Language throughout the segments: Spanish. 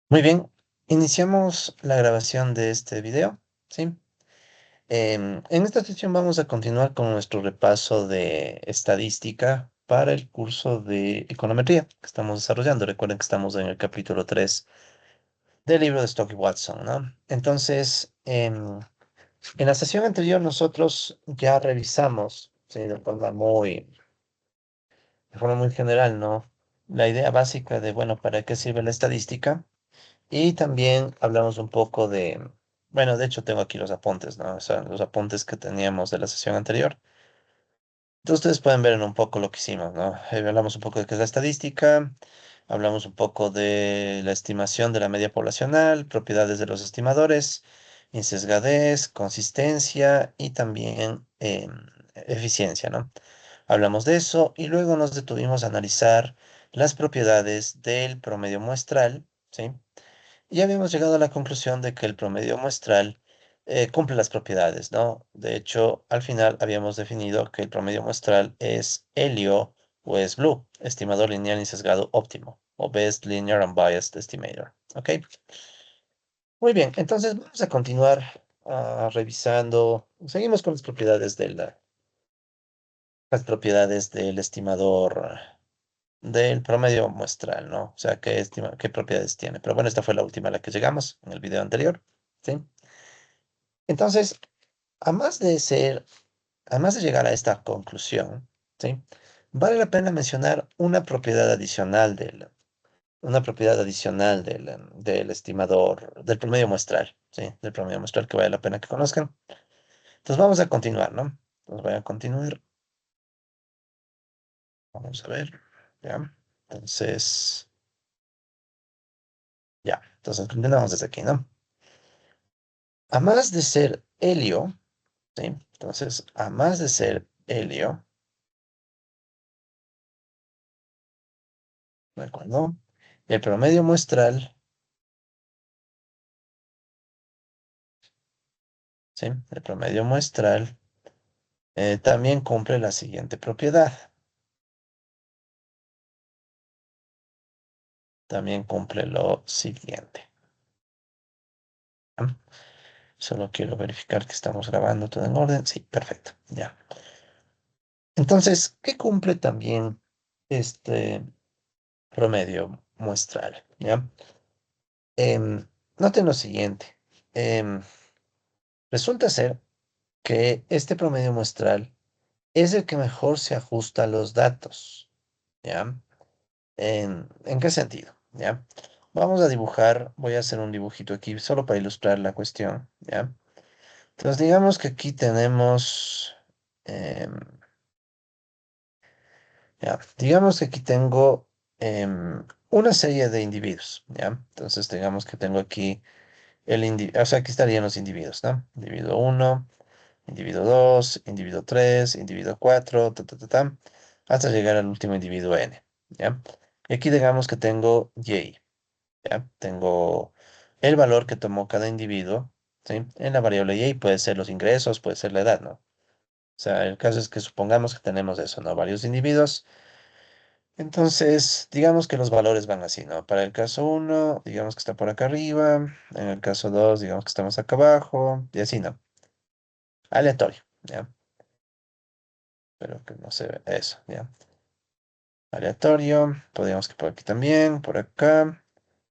Muy bien, iniciamos la grabación de este video, ¿sí? En esta sesión vamos a continuar con nuestro repaso de estadística para el curso de econometría que estamos desarrollando. Recuerden que estamos en el capítulo 3 del libro de Stock y Watson, ¿no? Entonces, en la sesión anterior nosotros ya revisamos, ¿sí? De forma muy general, ¿no? La idea básica de, bueno, ¿para qué sirve la estadística? Y también hablamos un poco de, bueno, de hecho tengo aquí los apuntes, ¿no? O sea, los apuntes que teníamos de la sesión anterior. Entonces ustedes pueden ver en un poco lo que hicimos, ¿no? Hablamos un poco de qué es la estadística, hablamos un poco de la estimación de la media poblacional, propiedades de los estimadores, insesgadez, consistencia y también eficiencia, ¿no? Hablamos de eso y luego nos detuvimos a analizar las propiedades del promedio muestral, ¿sí? Y habíamos llegado a la conclusión de que el promedio muestral cumple las propiedades, ¿no? De hecho, al final habíamos definido que el promedio muestral es Helio o es Blue, estimador lineal y sesgado óptimo, o Best Linear Unbiased Estimator, ¿ok? Muy bien, entonces vamos a continuar revisando. Seguimos con las propiedades del estimador del promedio muestral, ¿no? O sea, qué propiedades tiene. Pero bueno, esta fue la última a la que llegamos en el video anterior, ¿sí? Entonces, además de ser, además de llegar a esta conclusión, ¿sí? Vale la pena mencionar una propiedad adicional del estimador, del promedio muestral, ¿sí? Del promedio muestral que vale la pena que conozcan. Entonces vamos a continuar, ¿no? Entonces voy a continuar. Vamos a ver, ¿ya? Entonces, ya. Entonces continuamos desde aquí, ¿no? A más de ser helio, ¿sí? Entonces, a más de ser helio, ¿de acuerdo? El promedio muestral, ¿sí? El promedio muestral también cumple la siguiente propiedad. También cumple lo siguiente. ¿Ah? Solo quiero verificar que estamos grabando todo en orden. Sí, perfecto. Ya. Entonces, ¿qué cumple también este promedio muestral? ¿Ya? Noten lo siguiente. Em, Resulta ser que este promedio muestral es el que mejor se ajusta a los datos, ¿ya? ¿En qué sentido? ¿Ya? Vamos a dibujar, voy a hacer un dibujito aquí solo para ilustrar la cuestión, ¿ya? Entonces digamos que aquí tenemos, em, ya, digamos que aquí tengo una serie de individuos, ¿ya? Entonces digamos que tengo aquí o sea, aquí estarían los individuos, ¿no? Individuo uno, individuo 2, individuo 3, individuo 4, hasta llegar al último individuo n, ¿ya? Y aquí digamos que tengo y, ¿ya? Tengo el valor que tomó cada individuo, ¿sí? En la variable y puede ser los ingresos, puede ser la edad, ¿no? O sea, el caso es que supongamos que tenemos eso, ¿no? Varios individuos. Entonces, digamos que los valores van así, ¿no? Para el caso uno, digamos que está por acá arriba. En el caso 2, digamos que estamos acá abajo. Y así, ¿no? Aleatorio, ¿ya? Pero que no se ve eso, ¿ya? Aleatorio. Podríamos que por aquí también, por acá,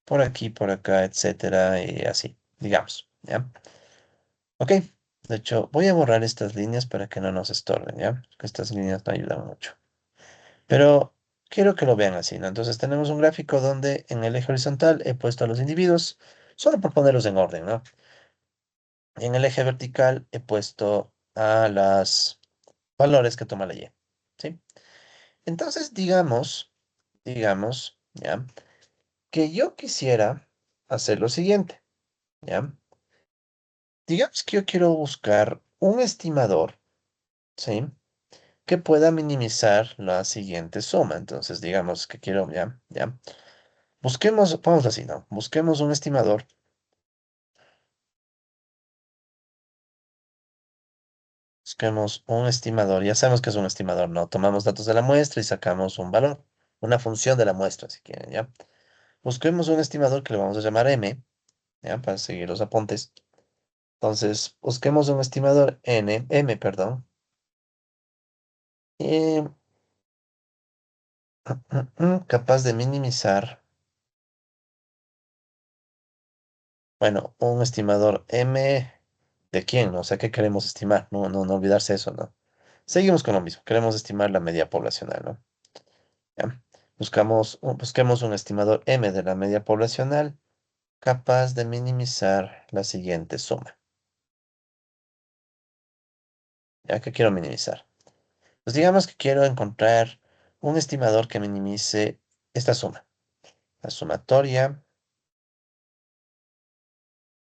por aquí, por acá, etcétera, y así, digamos, ¿ya? Ok. De hecho, voy a borrar estas líneas para que no nos estorben, ¿ya? Porque estas líneas no ayudan mucho. Pero quiero que lo vean así, ¿no? Entonces tenemos un gráfico donde en el eje horizontal he puesto a los individuos, solo por ponerlos en orden, ¿no? En el eje vertical he puesto a los valores que toma la Y, ¿sí? Entonces, digamos, ¿ya? Que yo quisiera hacer lo siguiente, ¿ya? Digamos que yo quiero buscar un estimador, ¿sí? Que pueda minimizar la siguiente suma. Entonces, digamos que quiero, ¿ya? Busquemos, vamos así, ¿no? Busquemos un estimador. Busquemos un estimador. Ya sabemos que es un estimador, ¿no? Tomamos datos de la muestra y sacamos un valor. Una función de la muestra, si quieren, ¿ya? Busquemos un estimador que le vamos a llamar M, ¿ya? Para seguir los apuntes. Entonces, busquemos un estimador M, perdón. Y, capaz de minimizar, bueno, un estimador M de quién, ¿no? O sea, ¿qué queremos estimar? No, no, no olvidarse eso, ¿no? Seguimos con lo mismo. Queremos estimar la media poblacional, ¿no? Ya. Busquemos un estimador M de la media poblacional capaz de minimizar la siguiente suma. ¿Ya? ¿Qué quiero minimizar? Pues digamos que quiero encontrar un estimador que minimice esta suma. La sumatoria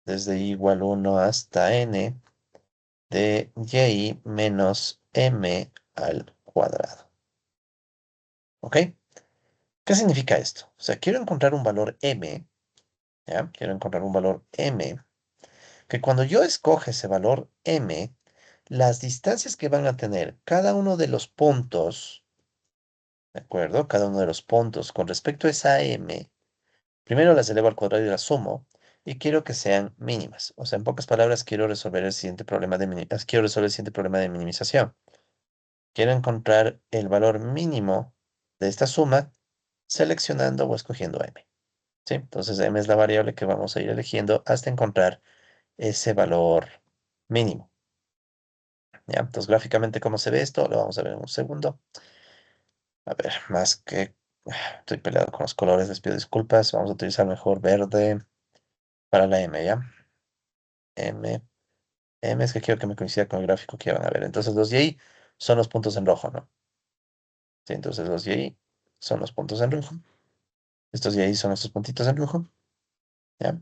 desde i igual 1 hasta n de y menos m al cuadrado. ¿Ok? ¿Qué significa esto? O sea, quiero encontrar un valor m, ¿ya? Quiero encontrar un valor m, que cuando yo escoge ese valor m, las distancias que van a tener cada uno de los puntos, ¿de acuerdo? Cada uno de los puntos con respecto a esa m, primero las elevo al cuadrado y las sumo, y quiero que sean mínimas. O sea, en pocas palabras, quiero resolver el siguiente problema de minimización. Quiero encontrar el valor mínimo de esta suma seleccionando o escogiendo m. ¿Sí? Entonces, m es la variable que vamos a ir eligiendo hasta encontrar ese valor mínimo. ¿Ya? Entonces, gráficamente, ¿cómo se ve esto? Lo vamos a ver en un segundo. A ver, más que estoy peleado con los colores, les pido disculpas. Vamos a utilizar mejor verde para la M, ¿ya? M. M es que quiero que me coincida con el gráfico que van a ver. Entonces, los y son los puntos en rojo, ¿no? Sí, entonces los y son los puntos en rojo. Estos y son estos puntitos en rojo, ¿ya?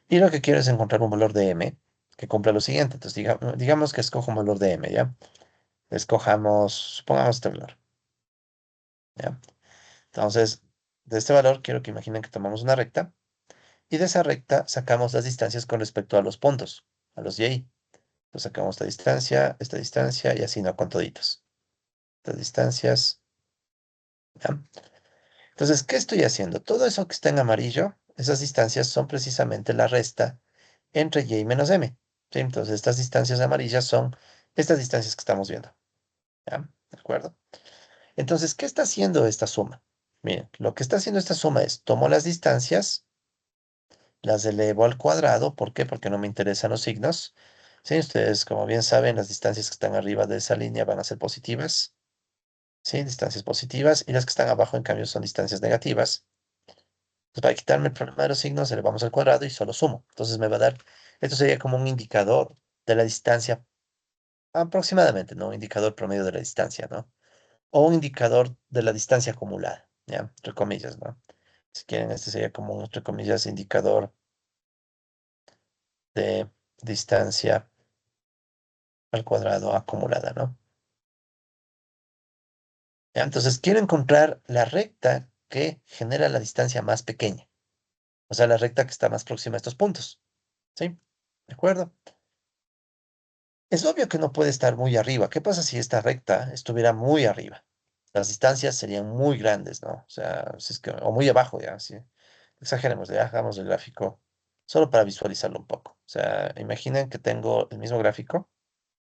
Y lo que quiero es encontrar un valor de M que cumpla lo siguiente. Entonces, digamos que escojo un valor de M, ¿ya? Supongamos este valor, ¿ya? Entonces, de este valor quiero que imaginen que tomamos una recta y de esa recta sacamos las distancias con respecto a los puntos, a los y. Entonces sacamos esta distancia y así no con toditos. Estas distancias, ¿ya? Entonces, ¿qué estoy haciendo? Todo eso que está en amarillo, esas distancias son precisamente la resta entre y menos m. ¿Sí? Entonces, estas distancias amarillas son estas distancias que estamos viendo. ¿Ya? ¿De acuerdo? Entonces, ¿qué está haciendo esta suma? Miren, lo que está haciendo esta suma es, tomo las distancias, las elevo al cuadrado. ¿Por qué? Porque no me interesan los signos. Sí, ustedes, como bien saben, las distancias que están arriba de esa línea van a ser positivas. Sí, distancias positivas. Y las que están abajo, en cambio, son distancias negativas. Entonces, para quitarme el problema de los signos, elevamos al cuadrado y solo sumo. Entonces me va a dar, esto sería como un indicador de la distancia aproximadamente, ¿no? Un indicador promedio de la distancia, ¿no? O un indicador de la distancia acumulada, ¿ya? Entre comillas, ¿no? Si quieren, este sería como un, entre comillas, indicador de distancia al cuadrado acumulada, ¿no? ¿Ya? Entonces quiero encontrar la recta que genera la distancia más pequeña, o sea, la recta que está más próxima a estos puntos, ¿sí? ¿De acuerdo? Es obvio que no puede estar muy arriba. ¿Qué pasa si esta recta estuviera muy arriba? Las distancias serían muy grandes, ¿no? O sea, si es que, o muy abajo ya, sí. Exageremos, ya hagamos el gráfico solo para visualizarlo un poco. O sea, imaginen que tengo el mismo gráfico.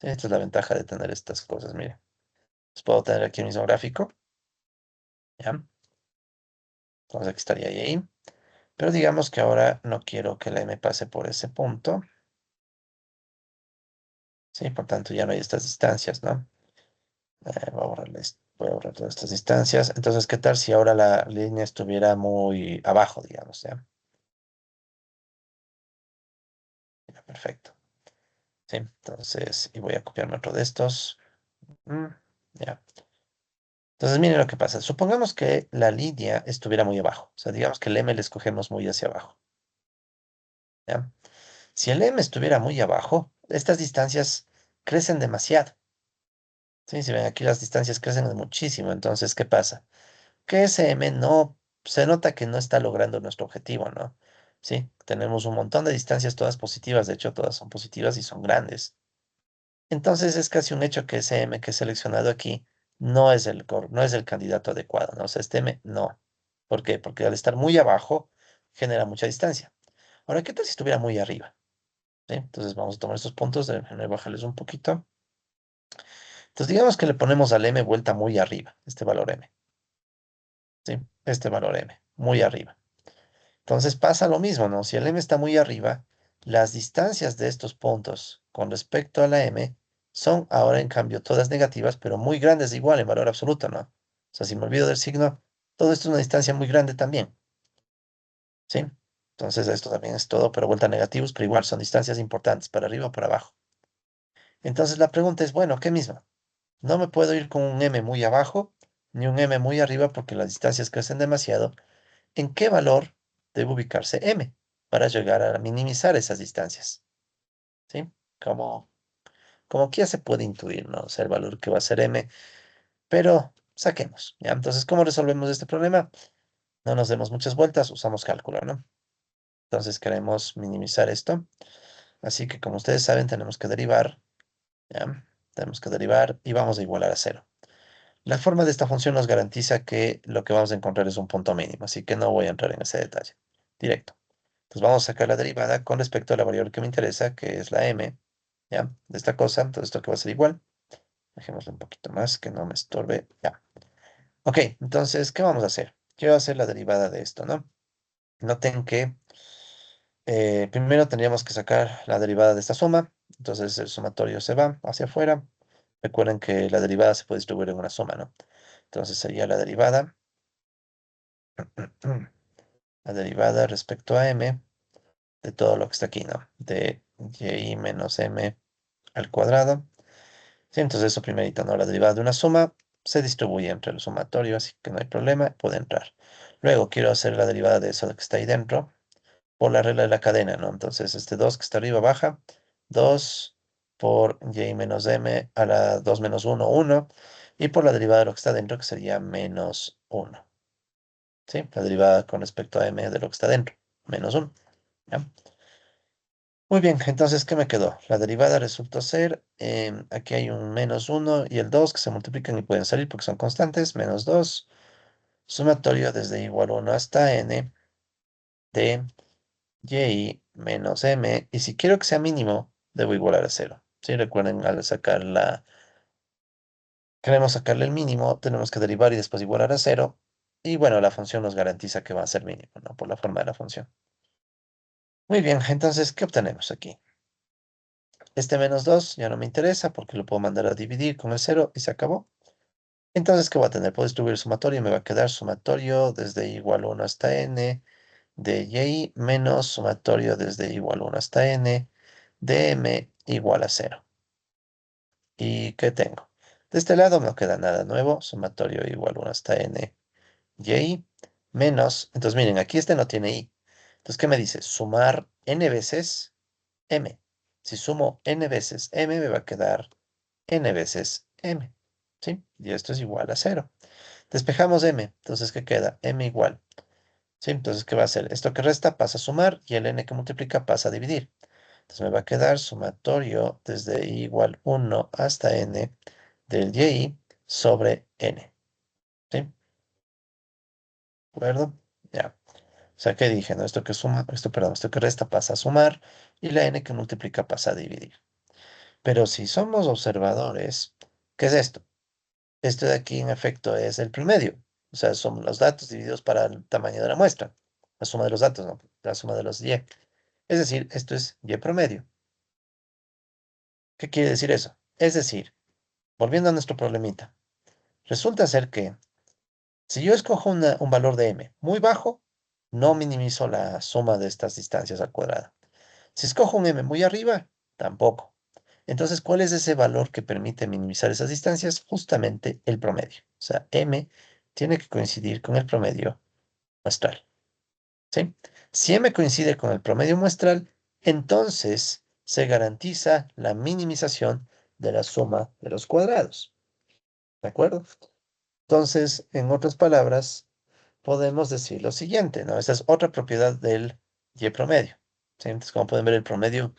Sí, esta es la ventaja de tener estas cosas, miren. Pues puedo tener aquí el mismo gráfico, ¿ya? Entonces aquí estaría ahí. Pero digamos que ahora no quiero que la M pase por ese punto. Sí, por tanto ya no hay estas distancias, ¿no? Voy a borrar todas estas distancias. Entonces, ¿qué tal si ahora la línea estuviera muy abajo, digamos, ya? Ya, perfecto. Sí, entonces, y voy a copiarme otro de estos. Mm, ya. Entonces, miren lo que pasa. Supongamos que la línea estuviera muy abajo. O sea, digamos que el M le escogemos muy hacia abajo, ¿ya? Si el M estuviera muy abajo, estas distancias crecen demasiado. Sí, si ven aquí las distancias crecen de muchísimo. Entonces, ¿qué pasa? Que SM no, se nota que no está logrando nuestro objetivo, ¿no? Sí, tenemos un montón de distancias todas positivas, de hecho todas son positivas y son grandes. Entonces es casi un hecho que ese M que he seleccionado aquí no es el candidato adecuado, ¿no? O sea, este M no. ¿Por qué? Porque al estar muy abajo genera mucha distancia. Ahora, ¿qué tal si estuviera muy arriba? ¿Sí? Entonces vamos a tomar estos puntos, déjenme bajarles un poquito. Entonces digamos que le ponemos al m vuelta muy arriba, este valor m. ¿Sí? Este valor m, muy arriba. Entonces pasa lo mismo, ¿no? Si el m está muy arriba, las distancias de estos puntos con respecto a la m son ahora en cambio todas negativas, pero muy grandes igual en valor absoluto, ¿no? O sea, si me olvido del signo, todo esto es una distancia muy grande también, ¿sí? Entonces esto también es todo, pero vuelta a negativos, pero igual son distancias importantes, para arriba o para abajo. Entonces la pregunta es, bueno, ¿qué mismo? No me puedo ir con un m muy abajo, ni un m muy arriba, porque las distancias crecen demasiado. ¿En qué valor debe ubicarse m para llegar a minimizar esas distancias? ¿Sí? Como, como que ya se puede intuir, ¿no? O sea, el valor que va a ser m, pero saquemos, ¿ya? Entonces, ¿cómo resolvemos este problema? No nos demos muchas vueltas, usamos cálculo, ¿no? Entonces queremos minimizar esto, así que como ustedes saben, tenemos que derivar, ¿ya? Tenemos que derivar y vamos a igualar a cero. La forma de esta función nos garantiza que lo que vamos a encontrar es un punto mínimo, así que no voy a entrar en ese detalle. Directo. Entonces vamos a sacar la derivada con respecto a la variable que me interesa, que es la m, ¿ya? De esta cosa, entonces esto que va a ser igual. Dejémosle un poquito más, que no me estorbe, ya. Ok, entonces, ¿qué vamos a hacer? Quiero hacer la derivada de esto, ¿no? Noten que primero tendríamos que sacar la derivada de esta suma, entonces el sumatorio se va hacia afuera. Recuerden que la derivada se puede distribuir en una suma, ¿no? Entonces sería la derivada respecto a m de todo lo que está aquí, ¿no? De y menos m al cuadrado. Sí, entonces eso primerito, ¿no? La derivada de una suma se distribuye entre el sumatorio, así que no hay problema, puede entrar. Luego quiero hacer la derivada de eso que está ahí dentro por la regla de la cadena, ¿no? Entonces este 2 que está arriba baja, 2 por y menos m a la 2 menos uno, uno, y por la derivada de lo que está dentro, que sería menos uno. ¿Sí? La derivada con respecto a m de lo que está dentro, menos uno. ¿Ya? Muy bien, entonces, ¿qué me quedó? La derivada resultó ser, aquí hay un menos uno y el 2 que se multiplican y pueden salir porque son constantes, menos 2 sumatorio desde igual uno hasta n de y menos m, y si quiero que sea mínimo, debo igualar a cero. ¿Sí? Recuerden, al sacar queremos sacarle el mínimo, tenemos que derivar y después igualar a cero, y bueno, la función nos garantiza que va a ser mínimo, ¿no? Por la forma de la función. Muy bien, entonces, ¿qué obtenemos aquí? Este menos 2 ya no me interesa porque lo puedo mandar a dividir con el cero y se acabó. Entonces, ¿qué voy a tener? Puedo distribuir el sumatorio y me va a quedar sumatorio desde igual uno hasta n de y menos sumatorio desde igual uno hasta n de m igual a cero. ¿Y qué tengo? De este lado no queda nada nuevo, sumatorio igual uno hasta n y menos, entonces miren, aquí este no tiene i. Entonces, ¿qué me dice? Sumar n veces m. Si sumo n veces m, me va a quedar n veces m, ¿sí? Y esto es igual a cero. Despejamos m, entonces, ¿qué queda? M igual, ¿sí? Entonces, ¿qué va a hacer? Esto que resta pasa a sumar y el n que multiplica pasa a dividir. Entonces, me va a quedar sumatorio desde i igual uno hasta n del y sobre n, ¿sí? ¿De acuerdo? Ya. O sea, ¿qué dije? ¿No? Esto que suma, esto, perdón, esto que resta pasa a sumar y la n que multiplica pasa a dividir. Pero si somos observadores, ¿qué es esto? Esto de aquí, en efecto, es el promedio. O sea, son los datos divididos para el tamaño de la muestra. La suma de los datos, ¿no? La suma de los y. Es decir, esto es y promedio. ¿Qué quiere decir eso? Es decir, volviendo a nuestro problemita, resulta ser que si yo escojo un valor de m muy bajo, no minimizo la suma de estas distancias al cuadrado. Si escojo un m muy arriba, tampoco. Entonces, ¿cuál es ese valor que permite minimizar esas distancias? Justamente el promedio. O sea, m tiene que coincidir con el promedio muestral. ¿Sí? Si m coincide con el promedio muestral, entonces se garantiza la minimización de la suma de los cuadrados. ¿De acuerdo? Entonces, en otras palabras, podemos decir lo siguiente, ¿no? Esa es otra propiedad del y promedio. ¿Sí? Entonces, como pueden ver, el promedio,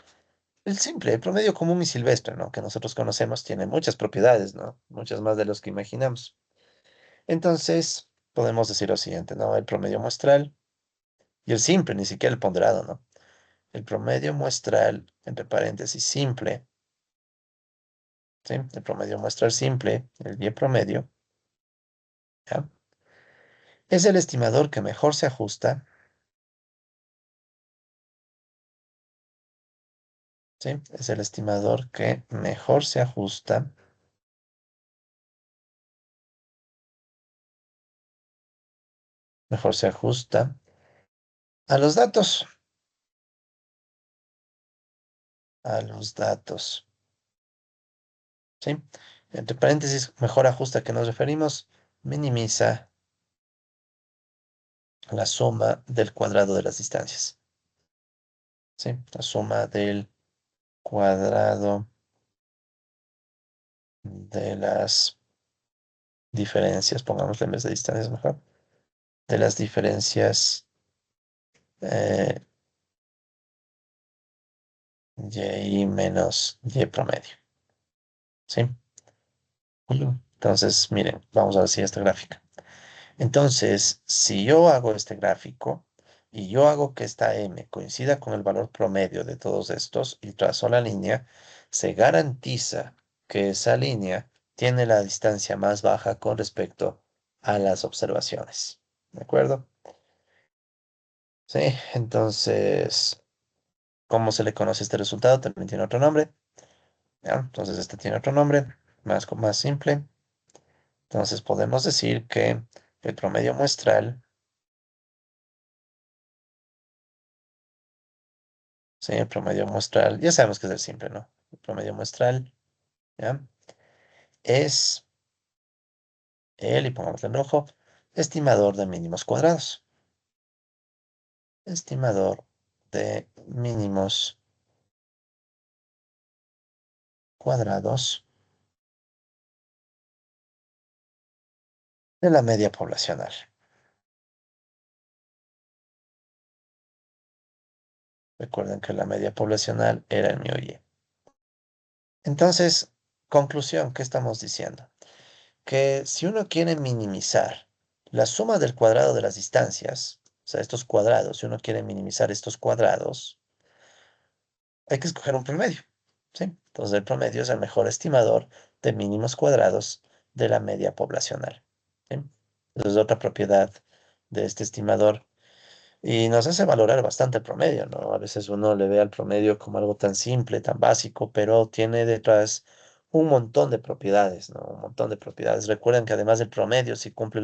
el simple, el promedio común y silvestre, ¿no? Que nosotros conocemos, tiene muchas propiedades, ¿no? Muchas más de las que imaginamos. Entonces, podemos decir lo siguiente, ¿no? El promedio muestral y el simple, ni siquiera el ponderado, ¿no? El promedio muestral, entre paréntesis, simple, ¿sí? El promedio muestral simple, el Y promedio, ¿ya? Es el estimador que mejor se ajusta, ¿sí? Es el estimador que mejor se ajusta a los datos, a los datos, ¿sí? Entre paréntesis, mejor ajusta a qué nos referimos, minimiza la suma del cuadrado de las distancias, ¿sí? La suma del cuadrado de las diferencias, pongámosle en vez de distancias mejor, de las diferencias eh, y menos y promedio, ¿sí? Entonces, miren, vamos a ver si esta gráfica. Entonces, si yo hago este gráfico y yo hago que esta m coincida con el valor promedio de todos estos y trazo la línea, se garantiza que esa línea tiene la distancia más baja con respecto a las observaciones. ¿De acuerdo? Sí, entonces, ¿cómo se le conoce este resultado? También tiene otro nombre. ¿Ya? Entonces, este tiene otro nombre, más simple. Entonces, podemos decir que el promedio muestral, sí, el promedio muestral, ya sabemos que es el simple, ¿no? El promedio muestral, ¿ya? Es y pongámoslo en rojo, estimador de mínimos cuadrados. Estimador de mínimos cuadrados de la media poblacional. Recuerden que la media poblacional era el mío y. Entonces, conclusión, ¿qué estamos diciendo? Que si uno quiere minimizar la suma del cuadrado de las distancias, o sea, estos cuadrados, si uno quiere minimizar estos cuadrados, hay que escoger un promedio, ¿sí? Entonces el promedio es el mejor estimador de mínimos cuadrados de la media poblacional, ¿sí? Esa es otra propiedad de este estimador y nos hace valorar bastante el promedio, ¿no? A veces uno le ve al promedio como algo tan simple, tan básico, pero tiene detrás un montón de propiedades, ¿no? Un montón de propiedades. Recuerden que además del promedio, si se cumple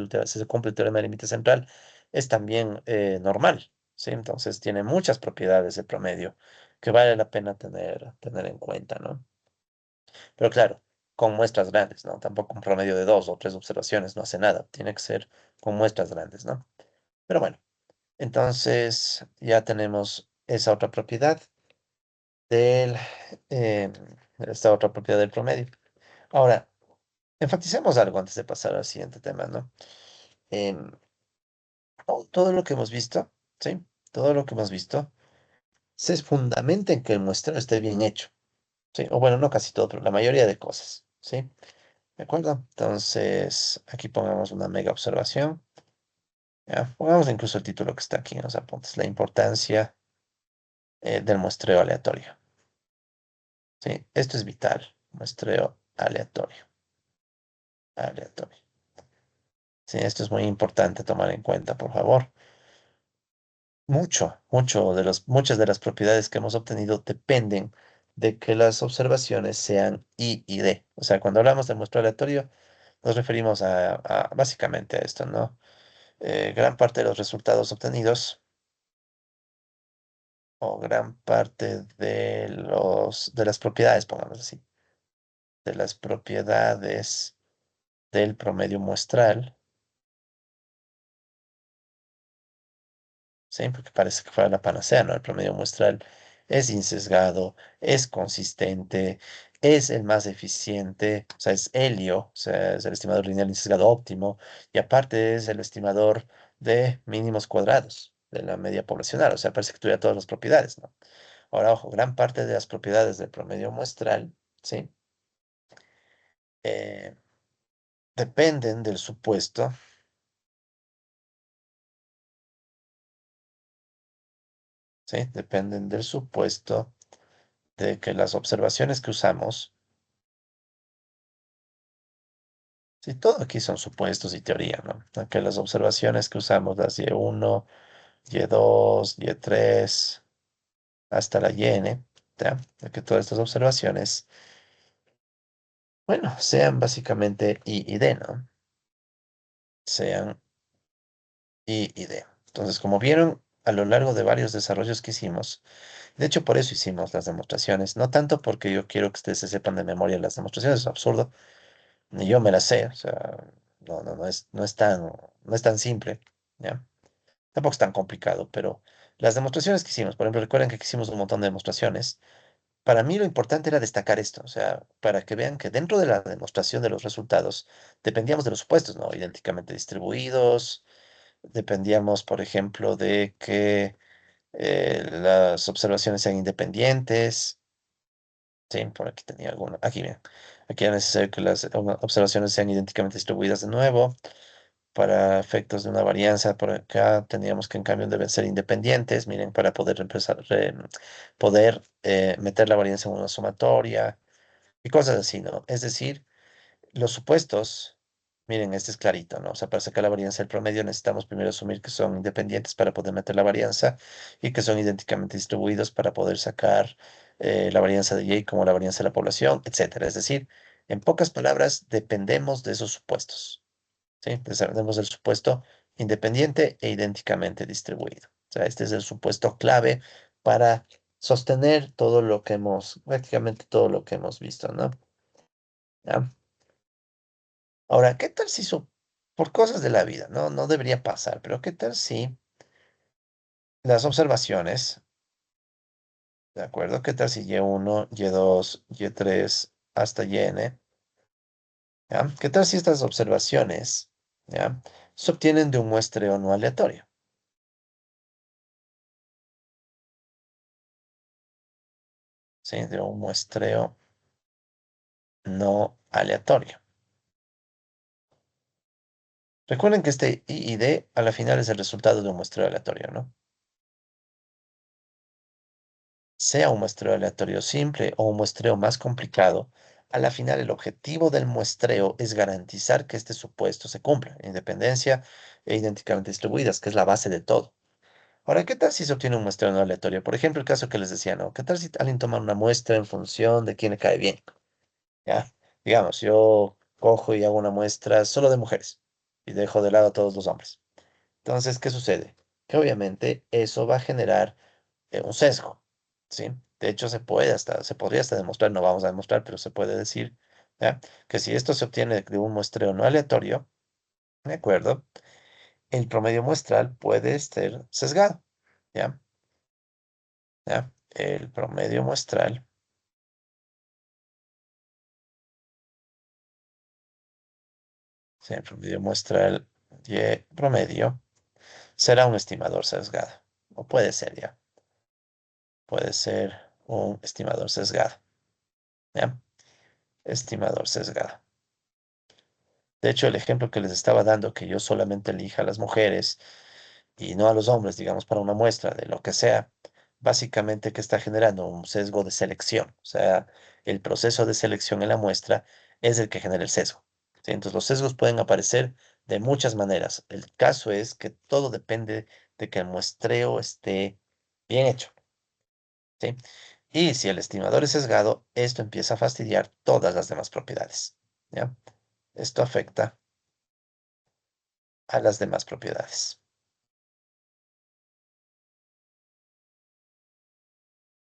el teorema del límite central, es también normal, ¿sí? Entonces tiene muchas propiedades el promedio que vale la pena tener en cuenta, ¿no? Pero claro, con muestras grandes, ¿no? Tampoco un promedio de 2 o 3 observaciones no hace nada. Tiene que ser con muestras grandes, ¿no? Pero bueno. Entonces ya tenemos esa otra propiedad del, eh, esta otra propiedad del promedio. Ahora, enfaticemos algo antes de pasar al siguiente tema, ¿no? Em, todo lo que hemos visto, ¿sí? Todo lo que hemos visto se fundamenta en que el muestreo esté bien hecho, ¿sí? O bueno, no casi todo, pero la mayoría de cosas, ¿sí? ¿De acuerdo? Entonces, aquí pongamos una mega observación, ¿ya? Pongamos incluso el título que está aquí en los apuntes, la importancia del muestreo aleatorio. Sí, esto es vital. Muestreo aleatorio. Aleatorio. Sí, esto es muy importante tomar en cuenta, por favor. Muchas de las propiedades que hemos obtenido dependen de que las observaciones sean I y D. O sea, cuando hablamos de muestreo aleatorio, nos referimos básicamente a esto, ¿no? Gran parte de los resultados obtenidos o gran parte de las propiedades, pongamos así, de las propiedades del promedio muestral. Sí, porque parece que fuera la panacea, ¿no? El promedio muestral es insesgado, es consistente, es el más eficiente, o sea, es helio, o sea, es el estimador lineal insesgado óptimo, y aparte es el estimador de mínimos cuadrados de la media poblacional, o sea, parece que tuviera todas las propiedades, ¿no? Ahora, ojo, gran parte de las propiedades del promedio muestral, ¿sí? Eh, dependen del supuesto ¿sí? Dependen del supuesto de que las observaciones que usamos, sí, todo aquí son supuestos y teoría, ¿no? Que las observaciones que usamos, las Y1, Y2, Y3, hasta la YN, ¿ya? De que todas estas observaciones, bueno, sean básicamente I y D, ¿no? Sean I y D. Entonces, como vieron a lo largo de varios desarrollos que hicimos, de hecho, por eso hicimos las demostraciones, no tanto porque yo quiero que ustedes se sepan de memoria las demostraciones, es absurdo, ni yo me las sé, o sea, no es tan simple, ¿ya? Tampoco es tan complicado, pero las demostraciones que hicimos, por ejemplo, recuerden que hicimos un montón de demostraciones. Para mí lo importante era destacar esto, o sea, para que vean que dentro de la demostración de los resultados dependíamos de los supuestos, ¿no? Idénticamente distribuidos, dependíamos, por ejemplo, de que las observaciones sean independientes. Sí, por aquí tenía alguna. Aquí, bien. Aquí era necesario que las observaciones sean idénticamente distribuidas de nuevo. Para efectos de una varianza, por acá teníamos que en cambio deben ser independientes. Miren, para poder poder meter la varianza en una sumatoria y cosas así, ¿no? Es decir, los supuestos, miren, este es clarito, ¿no? O sea, para sacar la varianza del promedio necesitamos primero asumir que son independientes para poder meter la varianza y que son idénticamente distribuidos para poder sacar la varianza de Y como la varianza de la población, etcétera. Es decir, en pocas palabras, dependemos de esos supuestos, ¿sí? Dependemos del supuesto independiente e idénticamente distribuido. O sea, este es el supuesto clave para sostener todo lo que hemos, prácticamente todo lo que hemos visto, ¿no? ¿Ya? Ahora, ¿qué tal si por cosas de la vida, no, no debería pasar, pero qué tal si las observaciones, ¿de acuerdo? ¿Qué tal si Y1, Y2, Y3 hasta YN, ¿ya? ¿Qué tal si estas observaciones, ¿ya? Se obtienen de un muestreo no aleatorio, ¿sí? De un muestreo no aleatorio. Recuerden que este I y D a la final es el resultado de un muestreo aleatorio, ¿no? Sea un muestreo aleatorio simple o un muestreo más complicado, a la final el objetivo del muestreo es garantizar que este supuesto se cumpla, independencia e idénticamente distribuidas, que es la base de todo. Ahora, ¿qué tal si se obtiene un muestreo no aleatorio? Por ejemplo, el caso que les decía, ¿no? ¿Qué tal si alguien toma una muestra en función de quién le cae bien? ¿Ya? Digamos, yo cojo y hago una muestra solo de mujeres y dejo de lado a todos los hombres. Entonces, ¿qué sucede? Que obviamente eso va a generar un sesgo, ¿sí? De hecho, se podría hasta demostrar, no vamos a demostrar, pero se puede decir, ¿ya? Que si esto se obtiene de un muestreo no aleatorio, ¿de acuerdo? El promedio muestral puede estar sesgado, ¿ya? ¿Ya? El promedio muestral, sí, el promedio muestral y promedio será un estimador sesgado, o puede ser, ¿ya? Puede ser un estimador sesgado, ¿ya? Estimador sesgado. De hecho, el ejemplo que les estaba dando, que yo solamente elija a las mujeres y no a los hombres, digamos, para una muestra de lo que sea, básicamente que está generando un sesgo de selección. O sea, el proceso de selección en la muestra es el que genera el sesgo, ¿sí? Entonces, los sesgos pueden aparecer de muchas maneras. El caso es que todo depende de que el muestreo esté bien hecho, ¿sí? Y si el estimador es sesgado, esto empieza a fastidiar todas las demás propiedades, ¿ya? Esto afecta a las demás propiedades.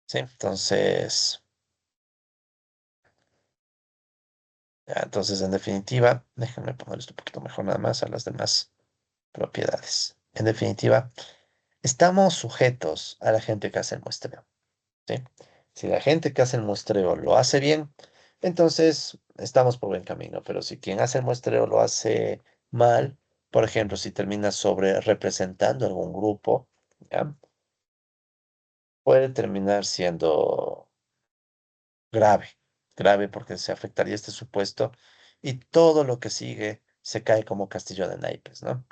¿Sí? Entonces, en definitiva, déjenme poner esto un poquito mejor nada más a las demás propiedades. En definitiva, estamos sujetos a la gente que hace el muestreo, ¿sí? Si la gente que hace el muestreo lo hace bien, entonces estamos por buen camino. Pero si quien hace el muestreo lo hace mal, por ejemplo, si termina sobre representando algún grupo, ¿ya? Puede terminar siendo grave, grave porque se afectaría este supuesto y todo lo que sigue se cae como castillo de naipes, ¿no?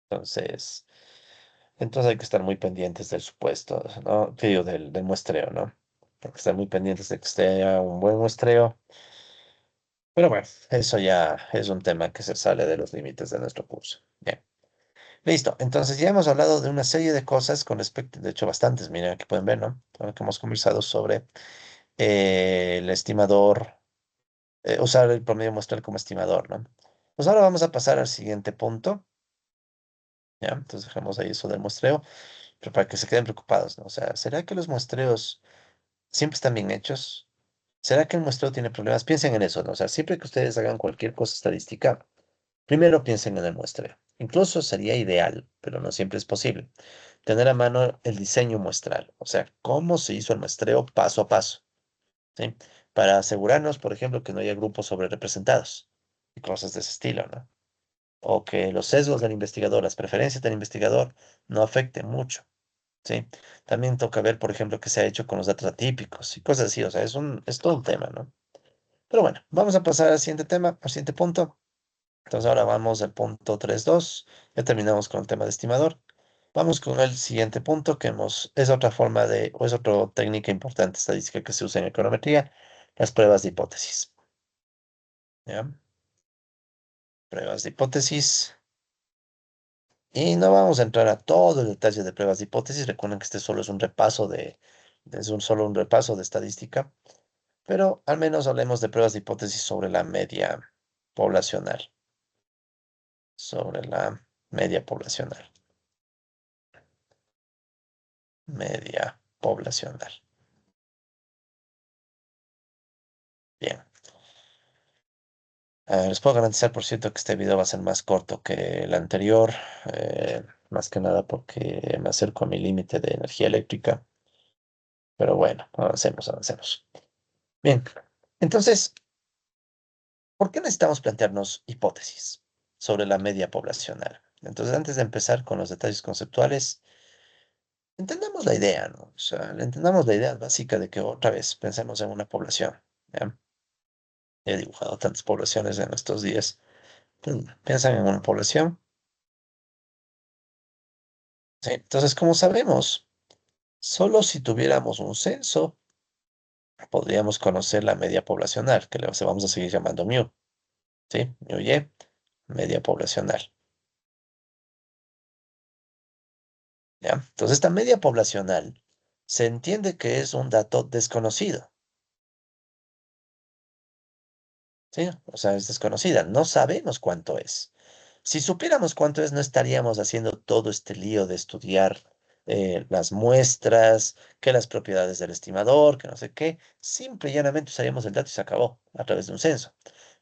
Entonces, Entonces hay que estar muy pendientes del supuesto, ¿no? Que digo, del muestreo, ¿no? Hay que estar muy pendientes de que esté un buen muestreo. Pero bueno, eso ya es un tema que se sale de los límites de nuestro curso. Bien, listo. Entonces ya hemos hablado de una serie de cosas con respecto, de hecho bastantes, miren, aquí pueden ver, ¿no? Todo lo que hemos conversado sobre el estimador, usar el promedio muestral como estimador, ¿no? Pues ahora vamos a pasar al siguiente punto, ¿ya? Entonces dejamos ahí eso del muestreo, pero para que se queden preocupados, ¿no? O sea, ¿será que los muestreos siempre están bien hechos? ¿Será que el muestreo tiene problemas? Piensen en eso, ¿no? O sea, siempre que ustedes hagan cualquier cosa estadística, primero piensen en el muestreo. Incluso sería ideal, pero no siempre es posible, tener a mano el diseño muestral, o sea, cómo se hizo el muestreo paso a paso, ¿sí? Para asegurarnos, por ejemplo, que no haya grupos sobrerepresentados y cosas de ese estilo, ¿no? O que los sesgos del investigador, las preferencias del investigador no afecten mucho, ¿sí? También toca ver, por ejemplo, qué se ha hecho con los datos atípicos y cosas así, o sea, es todo un tema, ¿no? Pero bueno, vamos a pasar al siguiente tema, al siguiente punto. Entonces ahora vamos al punto 3.2. Ya terminamos con el tema de estimador. Vamos con el siguiente punto es otra forma o es otra técnica importante estadística que se usa en econometría, las pruebas de hipótesis. ¿Ya? Pruebas de hipótesis. Y no vamos a entrar a todo el detalle de pruebas de hipótesis. Recuerden que este solo es un repaso solo un repaso de estadística, pero al menos hablemos de pruebas de hipótesis sobre la media poblacional. Sobre la media poblacional. Media poblacional. Bien. Les puedo garantizar, por cierto, que este video va a ser más corto que el anterior, más que nada porque me acerco a mi límite de energía eléctrica. Pero bueno, avancemos, avancemos. Bien, entonces, ¿por qué necesitamos plantearnos hipótesis sobre la media poblacional? Entonces, antes de empezar con los detalles conceptuales, entendamos la idea, ¿no? O sea, entendamos la idea básica de que otra vez pensemos en una población, ¿ya? He dibujado tantas poblaciones en estos días. Piensan en una población. Sí, entonces, como sabemos, solo si tuviéramos un censo podríamos conocer la media poblacional, que se vamos a seguir llamando mu, ¿sí? Mu y, media poblacional, ¿ya? Entonces, esta media poblacional se entiende que es un dato desconocido, ¿sí? O sea, es desconocida, no sabemos cuánto es. Si supiéramos cuánto es, no estaríamos haciendo todo este lío de estudiar las muestras, que las propiedades del estimador, que no sé qué. Simple y llanamente usaríamos el dato y se acabó a través de un censo.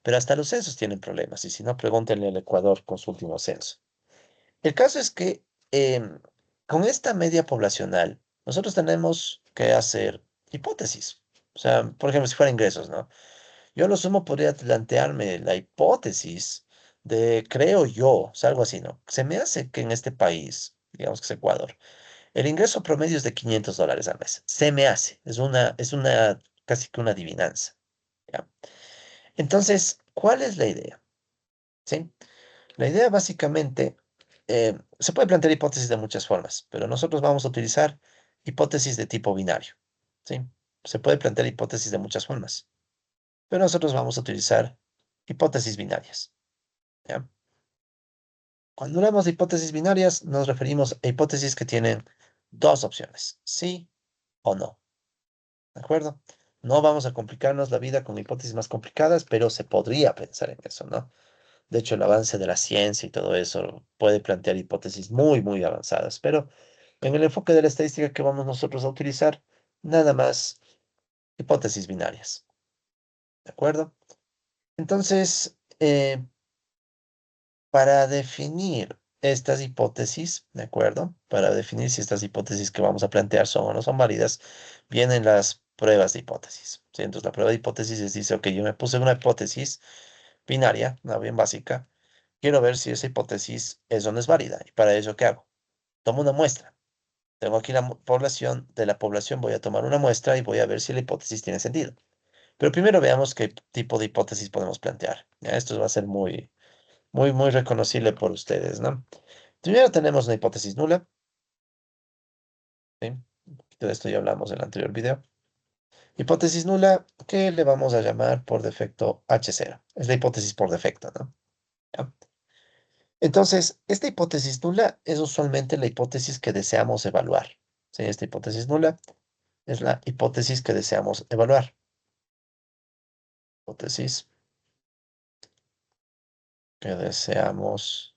Pero hasta los censos tienen problemas, y si no, pregúntenle al Ecuador con su último censo. El caso es que con esta media poblacional, nosotros tenemos que hacer hipótesis. O sea, por ejemplo, si fuera ingresos, ¿no? Yo a lo sumo podría plantearme la hipótesis de, creo yo, o sea, algo así, ¿no? Se me hace que en este país, digamos que es Ecuador, el ingreso promedio es de $500 al mes. Se me hace, es una casi que una adivinanza, ¿ya? Entonces, ¿cuál es la idea? ¿Sí? La idea básicamente, se puede plantear hipótesis de muchas formas, pero nosotros vamos a utilizar hipótesis de tipo binario, ¿sí? Se puede plantear hipótesis de muchas formas, pero nosotros vamos a utilizar hipótesis binarias, ¿ya? Cuando hablamos de hipótesis binarias, nos referimos a hipótesis que tienen dos opciones, sí o no, ¿de acuerdo? No vamos a complicarnos la vida con hipótesis más complicadas, pero se podría pensar en eso, ¿no? De hecho, el avance de la ciencia y todo eso puede plantear hipótesis muy, muy avanzadas, pero en el enfoque de la estadística que vamos nosotros a utilizar, nada más hipótesis binarias, ¿de acuerdo? Entonces, para definir estas hipótesis, ¿de acuerdo? Para definir si estas hipótesis que vamos a plantear son o no son válidas, vienen las pruebas de hipótesis, ¿sí? Entonces, la prueba de hipótesis dice, ok, yo me puse una hipótesis binaria, una bien básica, quiero ver si esa hipótesis es o no es válida. ¿Y para eso qué hago? Tomo una muestra. Tengo aquí la población, de la población voy a tomar una muestra y voy a ver si la hipótesis tiene sentido. Pero primero veamos qué tipo de hipótesis podemos plantear. Ya, esto va a ser muy, muy, muy reconocible por ustedes, ¿no? Primero tenemos una hipótesis nula. ¿sí? Un poquito de esto ya hablamos en el anterior video. Hipótesis nula, que le vamos a llamar por defecto H0. Es la hipótesis por defecto, ¿no? ¿Ya? Entonces, esta hipótesis nula es usualmente la hipótesis que deseamos evaluar. ¿Sí? Esta hipótesis nula es la hipótesis que deseamos evaluar. Hipótesis que deseamos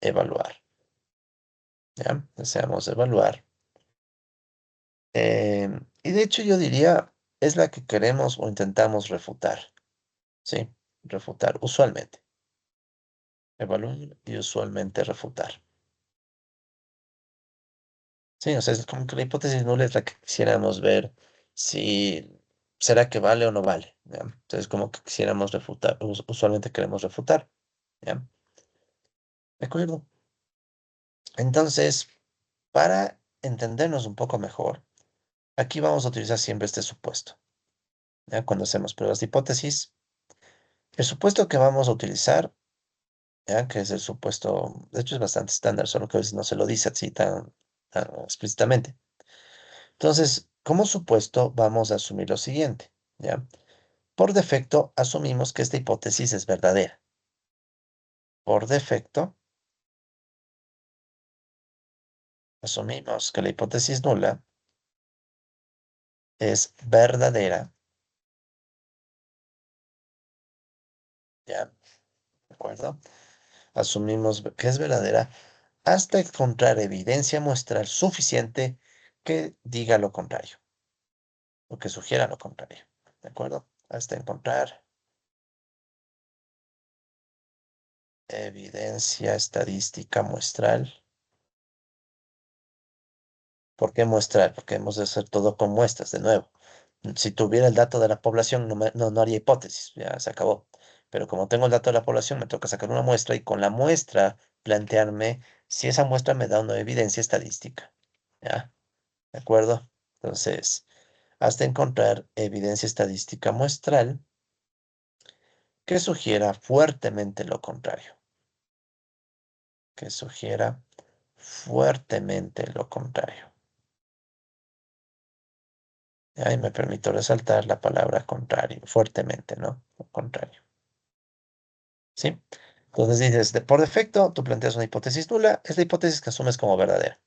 evaluar. ¿Ya? Deseamos evaluar. Y de hecho yo diría, es la que queremos o intentamos refutar. ¿Sí? Refutar, usualmente. Evaluar y usualmente refutar. Sí, o sea, es como que la hipótesis nula es la que quisiéramos ver si será que vale o no vale. ¿Ya? Entonces, como que quisiéramos refutar, usualmente queremos refutar. ¿Ya? ¿De acuerdo? Entonces, para entendernos un poco mejor, aquí vamos a utilizar siempre este supuesto. ¿Ya? Cuando hacemos pruebas de hipótesis, el supuesto que vamos a utilizar, ¿ya? Que es el supuesto, de hecho es bastante estándar, solo que a veces no se lo dice así tan explícitamente. Entonces, como supuesto, vamos a asumir lo siguiente. ¿Ya? Por defecto, asumimos que esta hipótesis es verdadera. Por defecto, asumimos que la hipótesis nula es verdadera. ¿Ya? ¿De acuerdo? Asumimos que es verdadera hasta encontrar evidencia muestral suficiente que diga lo contrario o que sugiera lo contrario. ¿De acuerdo? Hasta encontrar evidencia estadística muestral. ¿Por qué muestral? Porque hemos de hacer todo con muestras, de nuevo. Si tuviera el dato de la población, no haría hipótesis, ya se acabó. Pero como tengo el dato de la población, me toca sacar una muestra y con la muestra plantearme si esa muestra me da una evidencia estadística. ¿Ya? ¿De acuerdo? Entonces, hasta encontrar evidencia estadística muestral que sugiera fuertemente lo contrario. Que sugiera fuertemente lo contrario. ¿Ya? Y me permito resaltar la palabra contrario, fuertemente, ¿no? Lo contrario. ¿Sí? Entonces dices, por defecto, tú planteas una hipótesis nula, es la hipótesis que asumes como verdadera.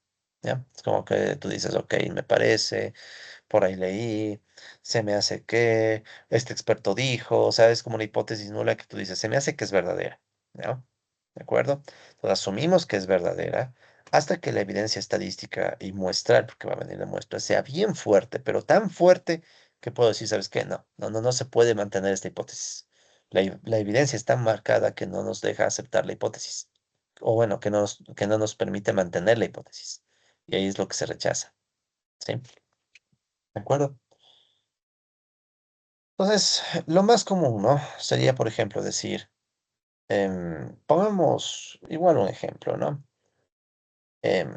¿Ya? Es como que tú dices, ok, me parece, por ahí leí, se me hace que, este experto dijo, o sea, es como una hipótesis nula que tú dices, se me hace que es verdadera. ¿No? ¿De acuerdo? Entonces asumimos que es verdadera hasta que la evidencia estadística y muestral, porque va a venir la muestra, sea bien fuerte, pero tan fuerte que puedo decir, ¿sabes qué? No se puede mantener esta hipótesis. La evidencia es tan marcada que no nos deja aceptar la hipótesis. O bueno, que no nos permite mantener la hipótesis. Y ahí es lo que se rechaza. ¿Sí? ¿De acuerdo? Entonces, lo más común, ¿no? Sería, por ejemplo, decir, pongamos igual un ejemplo, ¿no? Em,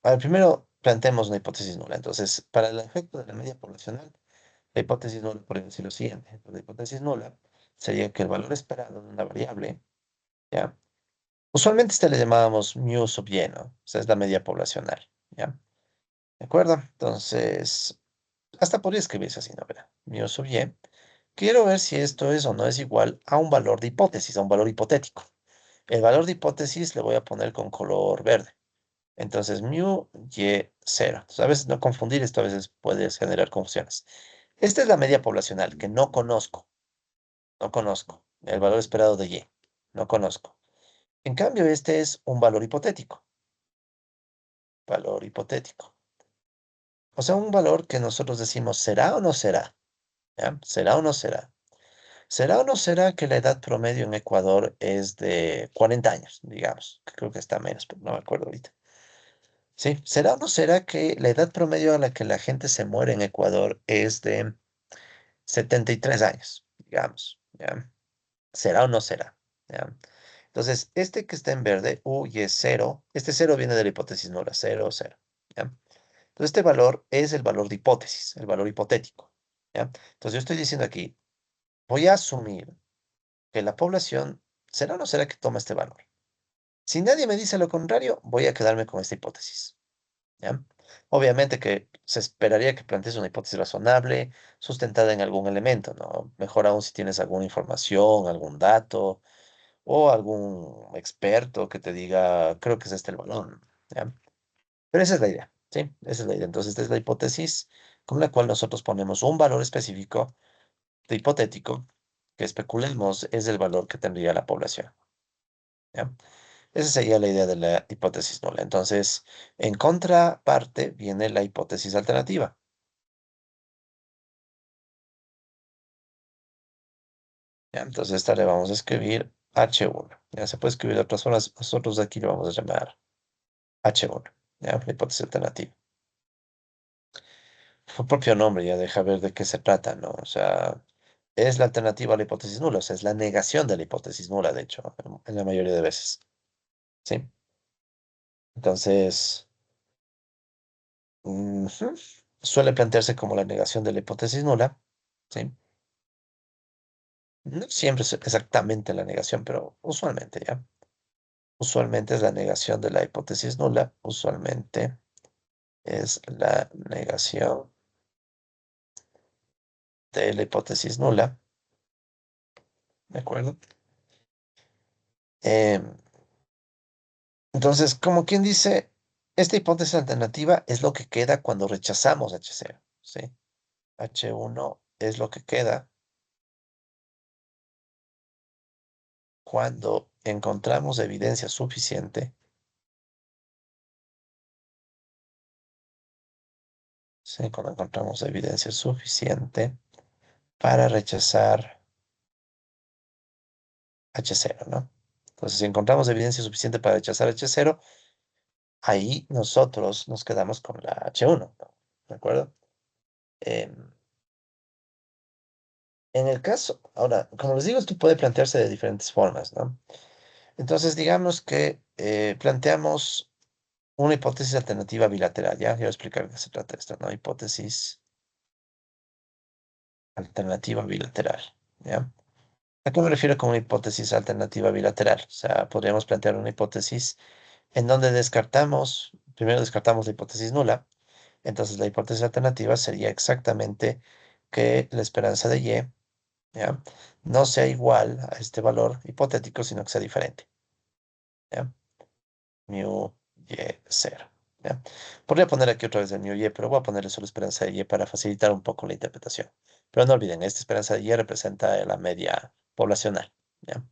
A ver, primero planteemos una hipótesis nula. Entonces, para el efecto de la media poblacional, la hipótesis nula podría decir lo siguiente. Entonces, la hipótesis nula sería que el valor esperado de una variable, ¿ya? Usualmente este le llamábamos mu sub y, ¿no? O sea, es la media poblacional, ¿ya? ¿De acuerdo? Entonces, hasta podría escribirse así, ¿no? Verá, mu sub y. Quiero ver si esto es o no es igual a un valor de hipótesis, a un valor hipotético. El valor de hipótesis le voy a poner con color verde. Entonces, mu y 0. Entonces, a veces no confundir esto, a veces puede generar confusiones. Esta es la media poblacional que no conozco. No conozco. El valor esperado de y. No conozco. En cambio, este es un valor hipotético. Valor hipotético. O sea, un valor que nosotros decimos, ¿será o no será? ¿Ya? ¿Será o no será? ¿Será o no será que la edad promedio en Ecuador es de 40 años, digamos? Que creo que está menos, pero no me acuerdo ahorita. Sí, ¿será o no será que la edad promedio a la que la gente se muere en Ecuador es de 73 años, digamos? ¿Ya? ¿Será o no será? ¿Ya? Entonces, este que está en verde, U y es cero, este cero viene de la hipótesis nula, cero, cero. ¿Ya? Entonces, este valor es el valor de hipótesis, el valor hipotético. ¿Ya? Entonces, yo estoy diciendo aquí, voy a asumir que la población, ¿será o no será que toma este valor? Si nadie me dice lo contrario, voy a quedarme con esta hipótesis. ¿Ya? Obviamente que se esperaría que plantees una hipótesis razonable, sustentada en algún elemento, ¿no? Mejor aún si tienes alguna información, algún dato o algún experto que te diga, creo que es este el valor, ¿ya? Pero esa es la idea, ¿sí? Esa es la idea. Entonces, esta es la hipótesis con la cual nosotros ponemos un valor específico de hipotético que especulemos es el valor que tendría la población, ¿ya? Esa sería la idea de la hipótesis nula. Entonces, en contraparte viene la hipótesis alternativa, ¿ya? Entonces, esta le vamos a escribir H1. Ya se puede escribir de otras formas. Nosotros aquí le vamos a llamar H1, ¿ya? La hipótesis alternativa. Su propio nombre ya deja ver de qué se trata, ¿no? O sea, es la alternativa a la hipótesis nula, o sea, es la negación de la hipótesis nula, de hecho, en la mayoría de veces, ¿sí? Entonces, ujú, suele plantearse como la negación de la hipótesis nula, ¿sí? No siempre es exactamente la negación, pero usualmente, ¿ya? Usualmente es la negación de la hipótesis nula, usualmente es la negación de la hipótesis nula, ¿de acuerdo? Em, entonces, como quien dice, esta hipótesis alternativa es lo que queda cuando rechazamos H0, ¿sí? H1 es lo que queda cuando encontramos evidencia suficiente, ¿sí? Cuando encontramos evidencia suficiente para rechazar H0, ¿no? Entonces, si encontramos evidencia suficiente para rechazar H0, ahí nosotros nos quedamos con la H1, ¿no? ¿De acuerdo? Em, en el caso, ahora, como les digo, esto puede plantearse de diferentes formas, ¿no? Entonces, digamos que planteamos una hipótesis alternativa bilateral, ¿ya? Voy a explicar de qué se trata esto, ¿no? Hipótesis alternativa bilateral, ¿ya? ¿A qué me refiero con una hipótesis alternativa bilateral? O sea, podríamos plantear una hipótesis en donde primero descartamos la hipótesis nula, entonces la hipótesis alternativa sería exactamente que la esperanza de Y, ¿ya? No sea igual a este valor hipotético, sino que sea diferente, ¿ya? Mu y cero, ¿ya? Podría poner aquí otra vez el mu y, pero voy a ponerle solo esperanza de Y para facilitar un poco la interpretación. Pero no olviden, esta esperanza de Y representa la media poblacional, ¿ya?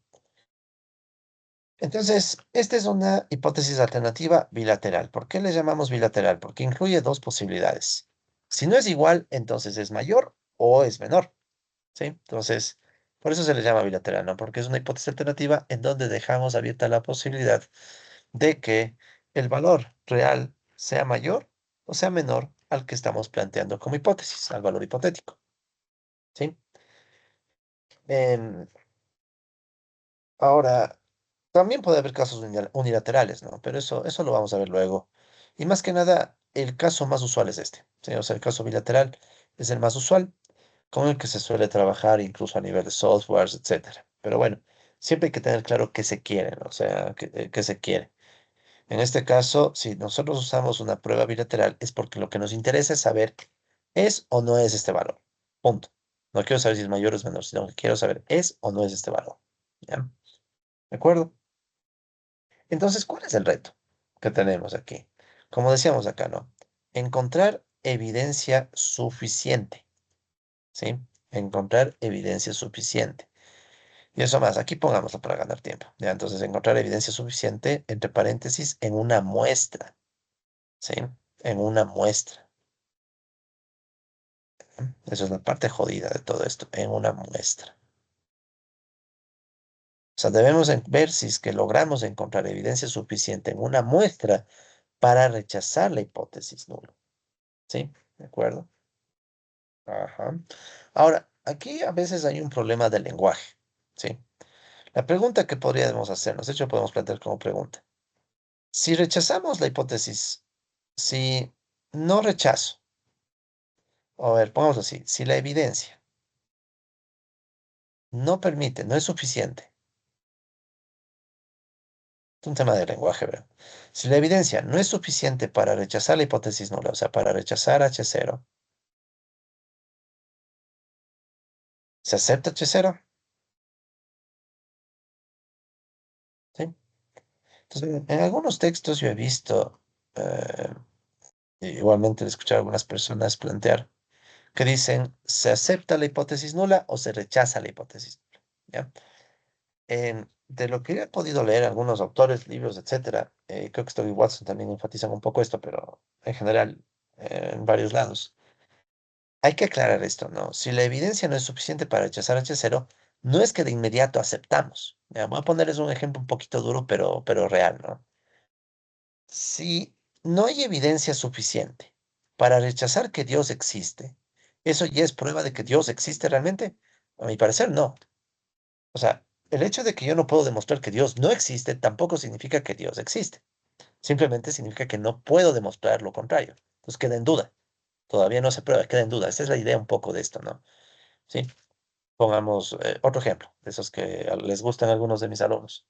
Entonces, esta es una hipótesis alternativa bilateral. ¿Por qué le llamamos bilateral? Porque incluye dos posibilidades. Si no es igual, entonces es mayor o es menor, ¿sí? Entonces, por eso se le llama bilateral, ¿no? Porque es una hipótesis alternativa en donde dejamos abierta la posibilidad de que el valor real sea mayor o sea menor al que estamos planteando como hipótesis, al valor hipotético, ¿sí? Em, ahora, también puede haber casos unilaterales, ¿no? Pero eso lo vamos a ver luego. Y más que nada, el caso más usual es este, ¿sí? O sea, el caso bilateral es el más usual, con el que se suele trabajar incluso a nivel de softwares, etcétera. Pero bueno, siempre hay que tener claro qué se quiere, ¿no? O sea, qué se quiere. En este caso, si nosotros usamos una prueba bilateral, es porque lo que nos interesa es saber es o no es este valor. Punto. No quiero saber si es mayor o es menor, sino que quiero saber es o no es este valor. ¿Ya? ¿De acuerdo? Entonces, ¿cuál es el reto que tenemos aquí? Como decíamos acá, ¿no? Encontrar evidencia suficiente, ¿sí? Encontrar evidencia suficiente. Y eso más, aquí pongámoslo para ganar tiempo. ¿Ya? Entonces, encontrar evidencia suficiente, entre paréntesis, en una muestra, ¿sí? En una muestra. Esa es la parte jodida de todo esto, en una muestra. O sea, debemos ver si es que logramos encontrar evidencia suficiente en una muestra para rechazar la hipótesis nula. ¿Sí? ¿De acuerdo? Ajá. Ahora, aquí a veces hay un problema de lenguaje. ¿Sí? La pregunta que podríamos hacernos, de hecho podemos plantear como pregunta. Si rechazamos la hipótesis, si no rechazo, a ver, pongamos así, si la evidencia no permite, no es suficiente, Es un tema de lenguaje, ¿verdad? Si la evidencia no es suficiente para rechazar la hipótesis nula, o sea, para rechazar H0, ¿se acepta H0? ¿Sí? Entonces, en algunos textos yo he visto, eh, igualmente he escuchado a algunas personas plantear que dicen, ¿se acepta la hipótesis nula o se rechaza la hipótesis nula? ¿Ya? De lo que he podido leer, algunos autores, libros, etcétera, creo que Story Watson también enfatizan un poco esto, pero en general, en varios lados. Hay que aclarar esto, ¿no? Si la evidencia no es suficiente para rechazar H0, no es que de inmediato aceptamos. Ya, voy a ponerles un ejemplo un poquito duro, pero real, ¿no? Si no hay evidencia suficiente para rechazar que Dios existe, ¿eso ya es prueba de que Dios existe realmente? A mi parecer, no. O sea, el hecho de que yo no puedo demostrar que Dios no existe tampoco significa que Dios existe. Simplemente significa que no puedo demostrar lo contrario. Entonces queda en duda. Todavía no se prueba, queda en duda. Esa es la idea un poco de esto, ¿no? Sí. Pongamos otro ejemplo, de esos que les gustan a algunos de mis alumnos.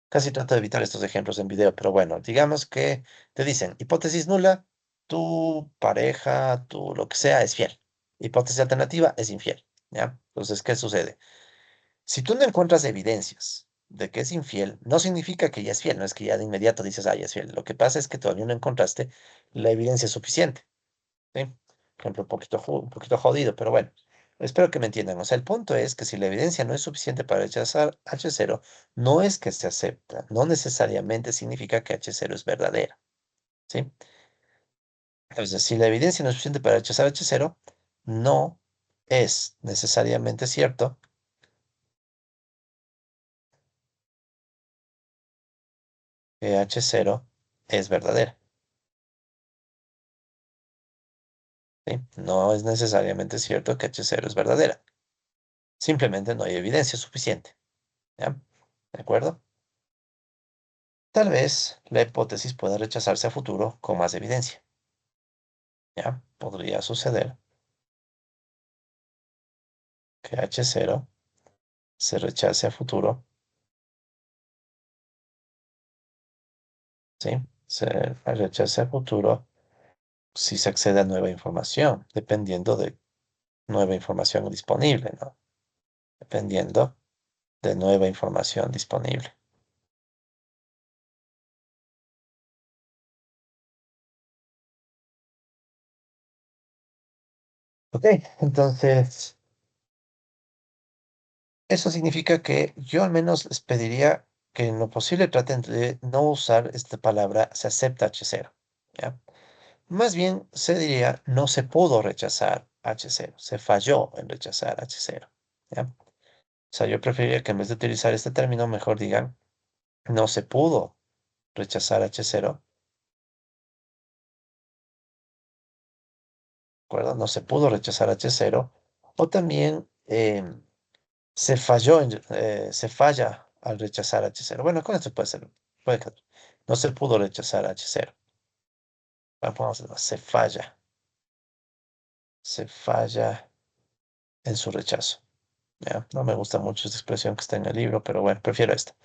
Casi trato de evitar estos ejemplos en video, pero bueno, digamos que te dicen, hipótesis nula, tu pareja, tu lo que sea, es fiel. Hipótesis alternativa, es infiel. ¿Ya? Entonces, ¿qué sucede? Si tú no encuentras evidencias de que es infiel, no significa que ya es fiel, no es que ya de inmediato dices, ah, ya es fiel. Lo que pasa es que todavía no encontraste la evidencia suficiente. ¿Sí? Ejemplo un poquito jodido, pero bueno, espero que me entiendan. O sea, el punto es que si la evidencia no es suficiente para rechazar H0, no es que se acepta, no necesariamente significa que H0 es verdadera. ¿Sí? Entonces, si la evidencia no es suficiente para rechazar H0, no es necesariamente cierto que H0 es verdadera. ¿Sí? No es necesariamente cierto que H0 es verdadera. Simplemente no hay evidencia suficiente. ¿Ya? ¿De acuerdo? Tal vez la hipótesis pueda rechazarse a futuro con más evidencia. ¿Ya? Podría suceder que H0 se rechace a futuro, ¿sí? Se rechace a futuro si se accede a nueva información, dependiendo de nueva información disponible, ¿no? Dependiendo de nueva información disponible. Ok, entonces, eso significa que yo al menos les pediría que en lo posible traten de no usar esta palabra se acepta H0, ¿ya? Más bien se diría no se pudo rechazar H0, se falló en rechazar H0, ¿ya? O sea, yo preferiría que en vez de utilizar este término, mejor digan no se pudo rechazar H0, ¿de acuerdo? No se pudo rechazar H0, o también se falla al rechazar H0. Bueno, con esto puede ser, puede quedar. No se pudo rechazar H0. Vamos a se falla en su rechazo. ¿Ya? No me gusta mucho esta expresión que está en el libro, pero bueno, prefiero esta.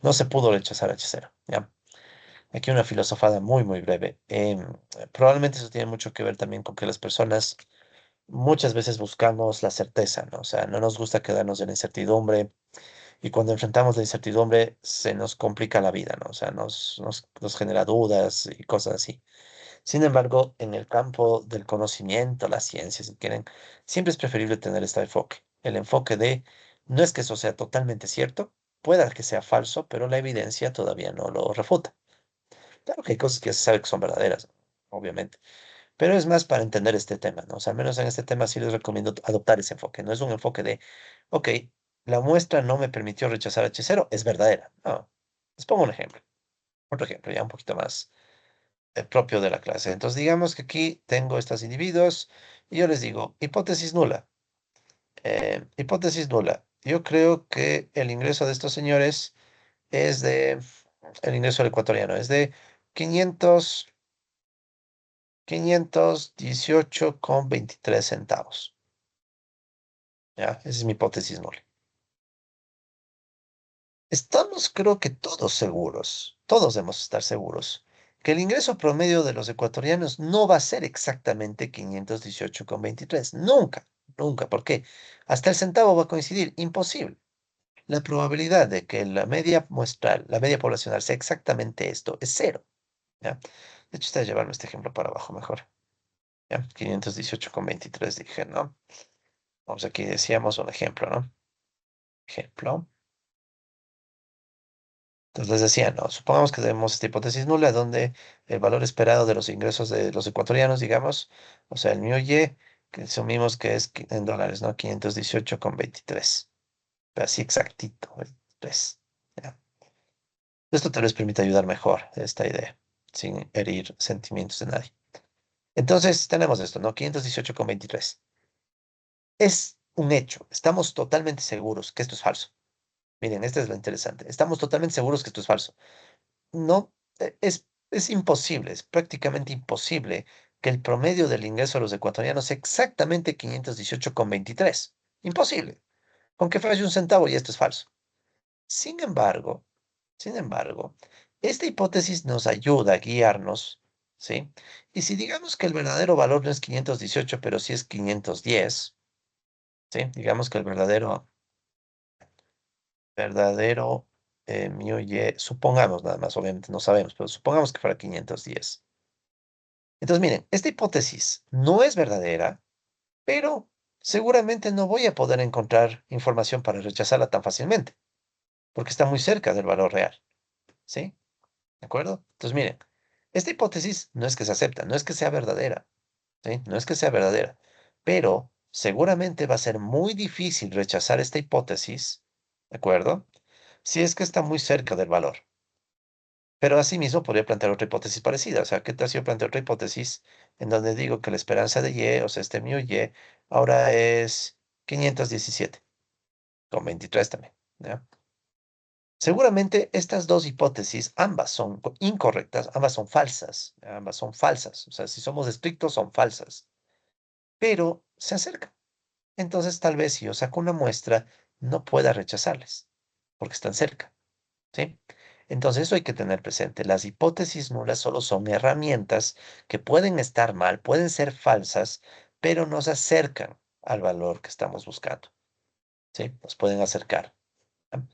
No se pudo rechazar H0. ¿Ya? Aquí una filosofada muy, muy breve. Probablemente eso tiene mucho que ver también con que las personas muchas veces buscamos la certeza, ¿no? O sea, no nos gusta quedarnos en la incertidumbre y cuando enfrentamos la incertidumbre se nos complica la vida, ¿no? O sea, nos genera dudas y cosas así. Sin embargo, en el campo del conocimiento, la ciencia, si quieren, siempre es preferible tener este enfoque. El enfoque de, no es que eso sea totalmente cierto, pueda que sea falso, pero la evidencia todavía no lo refuta. Claro que hay cosas que se sabe que son verdaderas, obviamente, pero es más para entender este tema, ¿no? O sea, al menos en este tema sí les recomiendo adoptar ese enfoque. No es un enfoque de, ok, la muestra no me permitió rechazar H0, es verdadera. No. Les pongo un ejemplo. Otro ejemplo, ya un poquito más propio de la clase. Entonces, digamos que aquí tengo estos individuos y yo les digo, hipótesis nula. Hipótesis nula. Yo creo que el ingreso de estos señores es de, el ingreso del ecuatoriano es de 500 518,23 centavos. ¿Ya? Esa es mi hipótesis nula. Estamos, creo que todos seguros, todos debemos estar seguros, que el ingreso promedio de los ecuatorianos no va a ser exactamente 518,23. Nunca, nunca. ¿Por qué? Hasta el centavo va a coincidir. Imposible. La probabilidad de que la media muestral, la media poblacional sea exactamente esto es cero. ¿Ya? De hecho, está llevarme este ejemplo para abajo mejor. ¿Ya? 518,23 dije, ¿no? Vamos aquí, decíamos un ejemplo, ¿no? Ejemplo. Entonces les decía, no, supongamos que tenemos esta hipótesis nula donde el valor esperado de los ingresos de los ecuatorianos, digamos, o sea, el mío Y, que asumimos que es en dólares, ¿no? 518,23. Así exactito, 23. ¿Ya? Esto tal vez permite ayudar mejor esta idea, sin herir sentimientos de nadie. Entonces tenemos esto, ¿no? 518,23. Es un hecho, estamos totalmente seguros que esto es falso. Miren, esto es lo interesante. Estamos totalmente seguros que esto es falso. No, es imposible, es prácticamente imposible que el promedio del ingreso de los ecuatorianos sea exactamente 518,23. Imposible. Con que falle un centavo y esto es falso. Sin embargo, sin embargo, esta hipótesis nos ayuda a guiarnos, ¿sí? Y si digamos que el verdadero valor no es 518, pero sí es 510, ¿sí? Digamos que el verdadero mío y, supongamos nada más, obviamente no sabemos, pero supongamos que fuera 510. Entonces, miren, esta hipótesis no es verdadera, pero seguramente no voy a poder encontrar información para rechazarla tan fácilmente, porque está muy cerca del valor real, ¿sí? ¿De acuerdo? Entonces, miren, esta hipótesis no es que se acepta, no es que sea verdadera, ¿sí? No es que sea verdadera, pero seguramente va a ser muy difícil rechazar esta hipótesis, ¿de acuerdo? Si es que está muy cerca del valor. Pero asimismo podría plantear otra hipótesis parecida. O sea, ¿qué tal si yo planteo otra hipótesis en donde digo que la esperanza de Y, o sea, este mío Y, ahora es 517,23 también, ¿ya? Seguramente estas dos hipótesis, ambas son incorrectas, ambas son falsas, ¿ya? Ambas son falsas. O sea, si somos estrictos, son falsas, pero se acercan. Entonces, tal vez si yo saco una muestra, no pueda rechazarles, porque están cerca. ¿Sí? Entonces eso hay que tener presente. Las hipótesis nulas solo son herramientas que pueden estar mal, pueden ser falsas, pero nos acercan al valor que estamos buscando. ¿Sí? Nos pueden acercar. ¿Ya?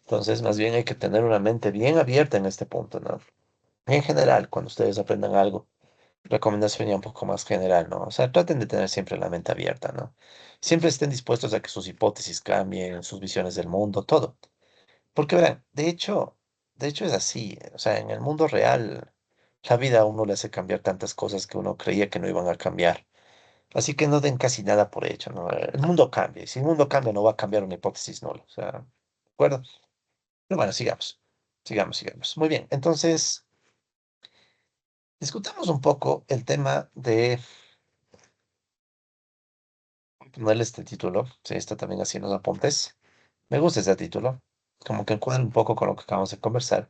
Entonces, más bien hay que tener una mente bien abierta en este punto, ¿no? En general, cuando ustedes aprendan algo, recomendación ya un poco más general, ¿no? O sea, traten de tener siempre la mente abierta, ¿no? Siempre estén dispuestos a que sus hipótesis cambien, sus visiones del mundo, todo. Porque verán, de hecho es así. O sea, en el mundo real, la vida a uno le hace cambiar tantas cosas que uno creía que no iban a cambiar. Así que no den casi nada por hecho, ¿no? El mundo cambia. Y si el mundo cambia, no va a cambiar una hipótesis nula. O sea, ¿de acuerdo? Pero bueno, sigamos. Sigamos, sigamos. Muy bien. Entonces, discutamos un poco el tema de ponerle este título. Sí, está también así en los apuntes. Me gusta ese título. Como que encuadra un poco con lo que acabamos de conversar.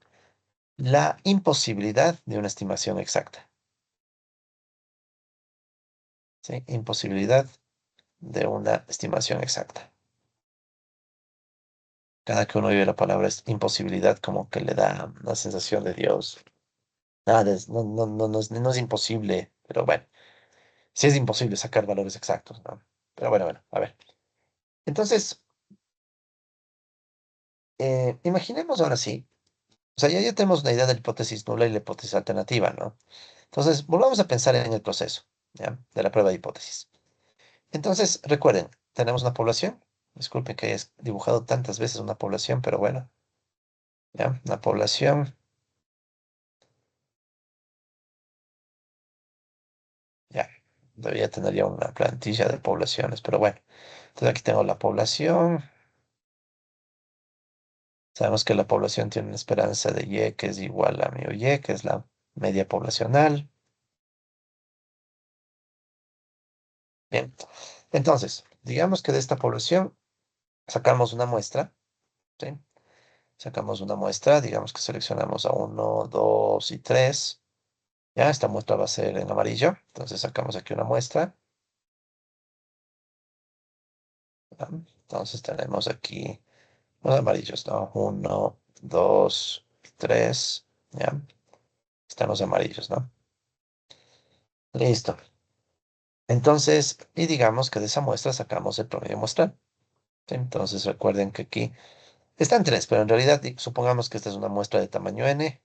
La imposibilidad de una estimación exacta. ¿Sí? Imposibilidad de una estimación exacta. Cada que uno oye la palabra imposibilidad, como que le da una sensación de Dios. Nada, no, no, no, no es imposible, pero bueno, sí es imposible sacar valores exactos, ¿no? Pero bueno, bueno, a ver. Entonces, imaginemos ahora sí, o sea, ya tenemos una idea de la hipótesis nula y la hipótesis alternativa, ¿no? Entonces, volvamos a pensar en el proceso, ¿ya? De la prueba de hipótesis. Entonces, recuerden, tenemos una población. Disculpen que haya dibujado tantas veces una población, pero bueno, ¿ya? Una población, ya. Debería tener ya una plantilla de poblaciones, pero bueno. Entonces aquí tengo la población. Sabemos que la población tiene una esperanza de Y que es igual a mu Y, que es la media poblacional. Bien. Entonces, digamos que de esta población sacamos una muestra, ¿sí? Sacamos una muestra, digamos que seleccionamos a uno, 2 y 3. Ya, esta muestra va a ser en amarillo. Entonces sacamos aquí una muestra. ¿Ya? Entonces tenemos aquí Los amarillos, ¿no? Uno, dos, tres, ¿ya? Están los amarillos, ¿no? Listo. Entonces, y digamos que de esa muestra sacamos el promedio muestral. ¿Sí? Entonces recuerden que aquí están tres, pero en realidad supongamos que esta es una muestra de tamaño n,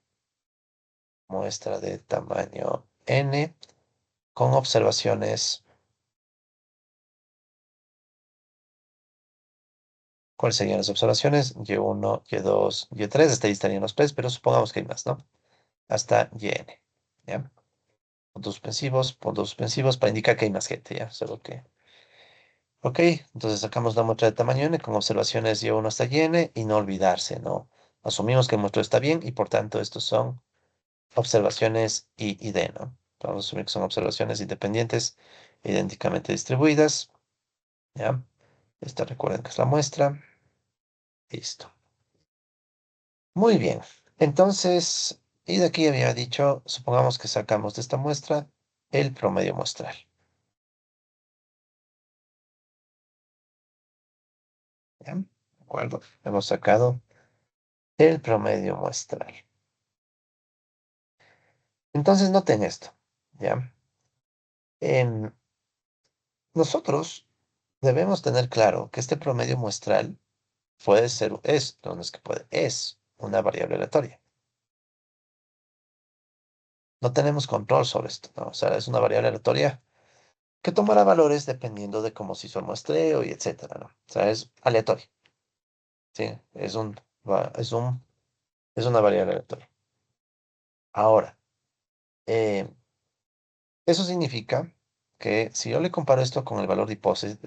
muestra de tamaño n, con observaciones. ¿Cuáles serían las observaciones? Y1, Y2, Y3, hasta ahí estarían los P's, pero supongamos que hay más, ¿no? Hasta Yn, ¿ya? Puntos suspensivos para indicar que hay más gente, ¿ya? Solo que... Ok, entonces sacamos la muestra de tamaño n con observaciones Y1 hasta Yn y no olvidarse, ¿no? Asumimos que el muestreo está bien y por tanto estos son observaciones I y D, ¿no? Vamos a asumir que son observaciones independientes, idénticamente distribuidas, ¿ya? Esta recuerden que es la muestra. Listo. Muy bien. Entonces, y de aquí había dicho, supongamos que sacamos de esta muestra el promedio muestral. ¿Ya? ¿De acuerdo? Hemos sacado el promedio muestral. Entonces, noten esto, ¿ya? En, nosotros debemos tener claro que este promedio muestral puede ser, no es que puede, es una variable aleatoria. No tenemos control sobre esto, ¿no? O sea, es una variable aleatoria que tomará valores dependiendo de cómo se hizo el muestreo y etcétera, ¿no? O sea, es aleatorio, ¿sí? Es un, es una variable aleatoria. Ahora, eh, eso significa que si yo le comparo esto con el valor de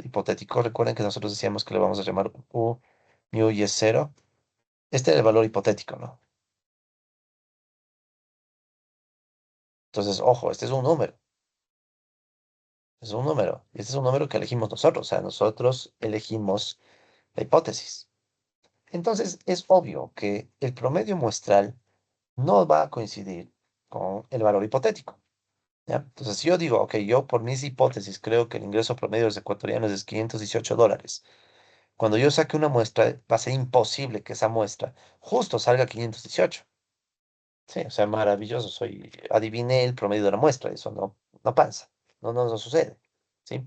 hipotético, recuerden que nosotros decíamos que le vamos a llamar U, mu y es cero. Este es el valor hipotético, ¿no? Entonces, ojo, este es un número. Es un número. Y este es un número que elegimos nosotros. O sea, nosotros elegimos la hipótesis. Entonces, es obvio que el promedio muestral no va a coincidir con el valor hipotético. ¿Ya? Entonces, si yo digo, ok, yo por mis hipótesis creo que el ingreso promedio de los ecuatorianos es $518. Cuando yo saque una muestra, va a ser imposible que esa muestra justo salga 518. Sí, o sea, maravilloso. Adiviné el promedio de la muestra. Eso no pasa. No sucede. ¿Sí?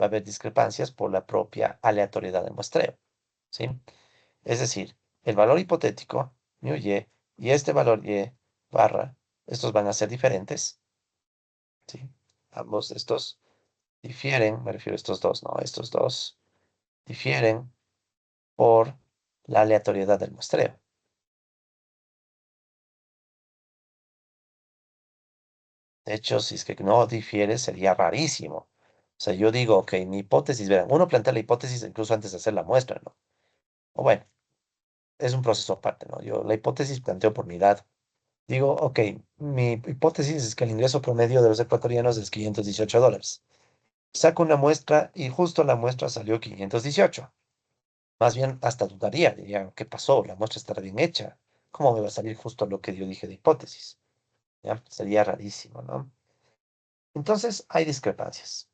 Va a haber discrepancias por la propia aleatoriedad del muestreo. ¿Sí? Es decir, el valor hipotético, mu y este valor y barra, estos van a ser diferentes. ¿Sí? Ambos estos difieren, me refiero a estos dos, no, estos dos difieren por la aleatoriedad del muestreo. De hecho, si es que no difiere, sería rarísimo. O sea, yo digo, ok, mi hipótesis, verán, uno plantea la hipótesis incluso antes de hacer la muestra, ¿no? O bueno, es un proceso aparte, ¿no? Yo la hipótesis planteo por mi lado. Digo, ok, mi hipótesis es que el ingreso promedio de los ecuatorianos es $518. Saco una muestra y justo la muestra salió 518. Más bien hasta dudaría, diría, ¿qué pasó? La muestra estará bien hecha. ¿Cómo me va a salir justo lo que yo dije de hipótesis? ¿Ya? Sería rarísimo, ¿no? Entonces hay discrepancias,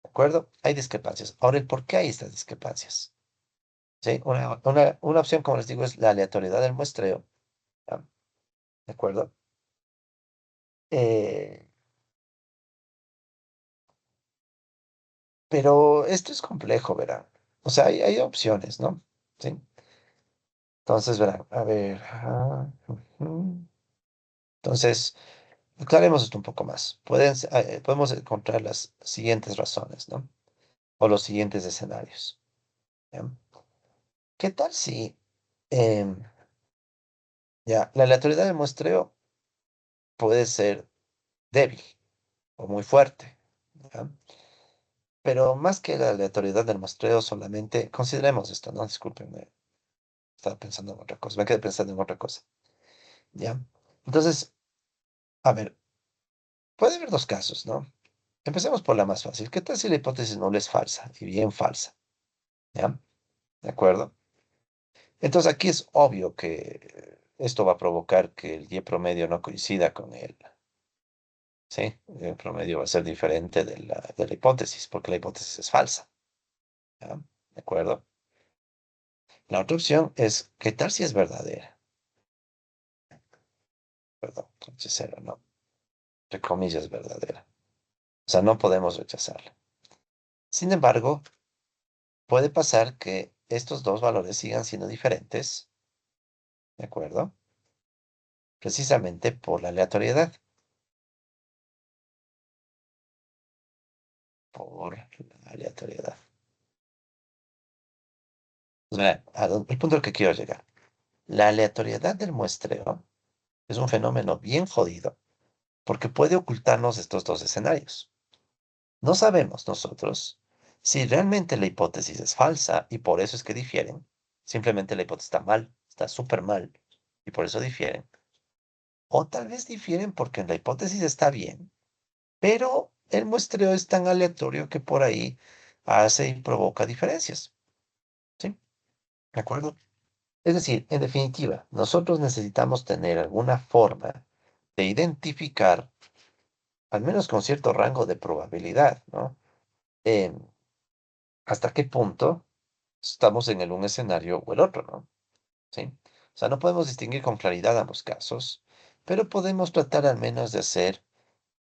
¿de acuerdo? Hay discrepancias. Ahora, ¿el por qué hay estas discrepancias? ¿Sí? Una opción, como les digo, es la aleatoriedad del muestreo, ¿ya? ¿De acuerdo? Eh, pero esto es complejo, verán. O sea, hay opciones, ¿no? ¿Sí? Entonces, verán, a ver. Ujú. Entonces, aclaremos esto un poco más. Podemos encontrar las siguientes razones, ¿no? O los siguientes escenarios. ¿Ya? ¿Qué tal si ya, la aleatoriedad del muestreo puede ser débil o muy fuerte? ¿Ya? Pero más que la aleatoriedad del muestreo, solamente consideremos esto, ¿no? Discúlpenme, estaba pensando en otra cosa, me quedé pensando en otra cosa. ¿Ya? Entonces, a ver, puede haber dos casos, ¿no? Empecemos por la más fácil. ¿Qué tal si la hipótesis nulla es falsa y bien falsa? ¿Ya? ¿De acuerdo? Entonces aquí es obvio que esto va a provocar que el y promedio no coincida con él, ¿sí? El promedio va a ser diferente de la hipótesis, porque la hipótesis es falsa, ¿ya? ¿De acuerdo? La otra opción es, ¿qué tal si es verdadera? Perdón, H0, no, entre comillas verdadera. O sea, no podemos rechazarla. Sin embargo, puede pasar que estos dos valores sigan siendo diferentes, ¿de acuerdo? Precisamente por la aleatoriedad, por la aleatoriedad. Pues mira, el punto al que quiero llegar. La aleatoriedad del muestreo es un fenómeno bien jodido porque puede ocultarnos estos dos escenarios. No sabemos nosotros si realmente la hipótesis es falsa y por eso es que difieren. Simplemente la hipótesis está mal, está súper mal y por eso difieren. O tal vez difieren porque la hipótesis está bien, pero el muestreo es tan aleatorio que por ahí hace y provoca diferencias. ¿Sí? ¿De acuerdo? Es decir, en definitiva, nosotros necesitamos tener alguna forma de identificar, al menos con cierto rango de probabilidad, ¿no? Em, hasta qué punto estamos en un escenario o el otro, ¿no? ¿Sí? O sea, no podemos distinguir con claridad ambos casos, pero podemos tratar al menos de hacer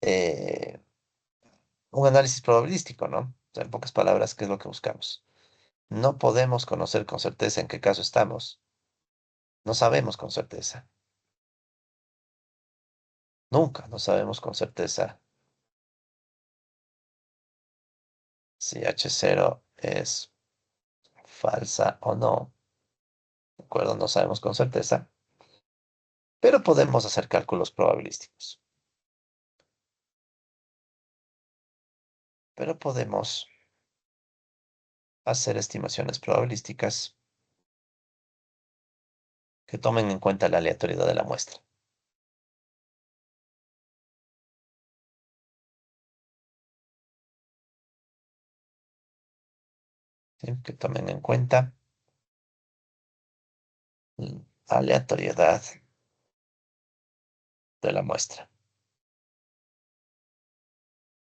eh, un análisis probabilístico, ¿no? O sea, en pocas palabras, ¿qué es lo que buscamos? No podemos conocer con certeza en qué caso estamos. No sabemos con certeza. Nunca no sabemos con certeza si H0 es falsa o no. ¿De acuerdo? No sabemos con certeza, pero podemos hacer cálculos probabilísticos. Pero podemos hacer estimaciones probabilísticas que tomen en cuenta la aleatoriedad de la muestra. ¿Sí? Que tomen en cuenta la aleatoriedad de la muestra.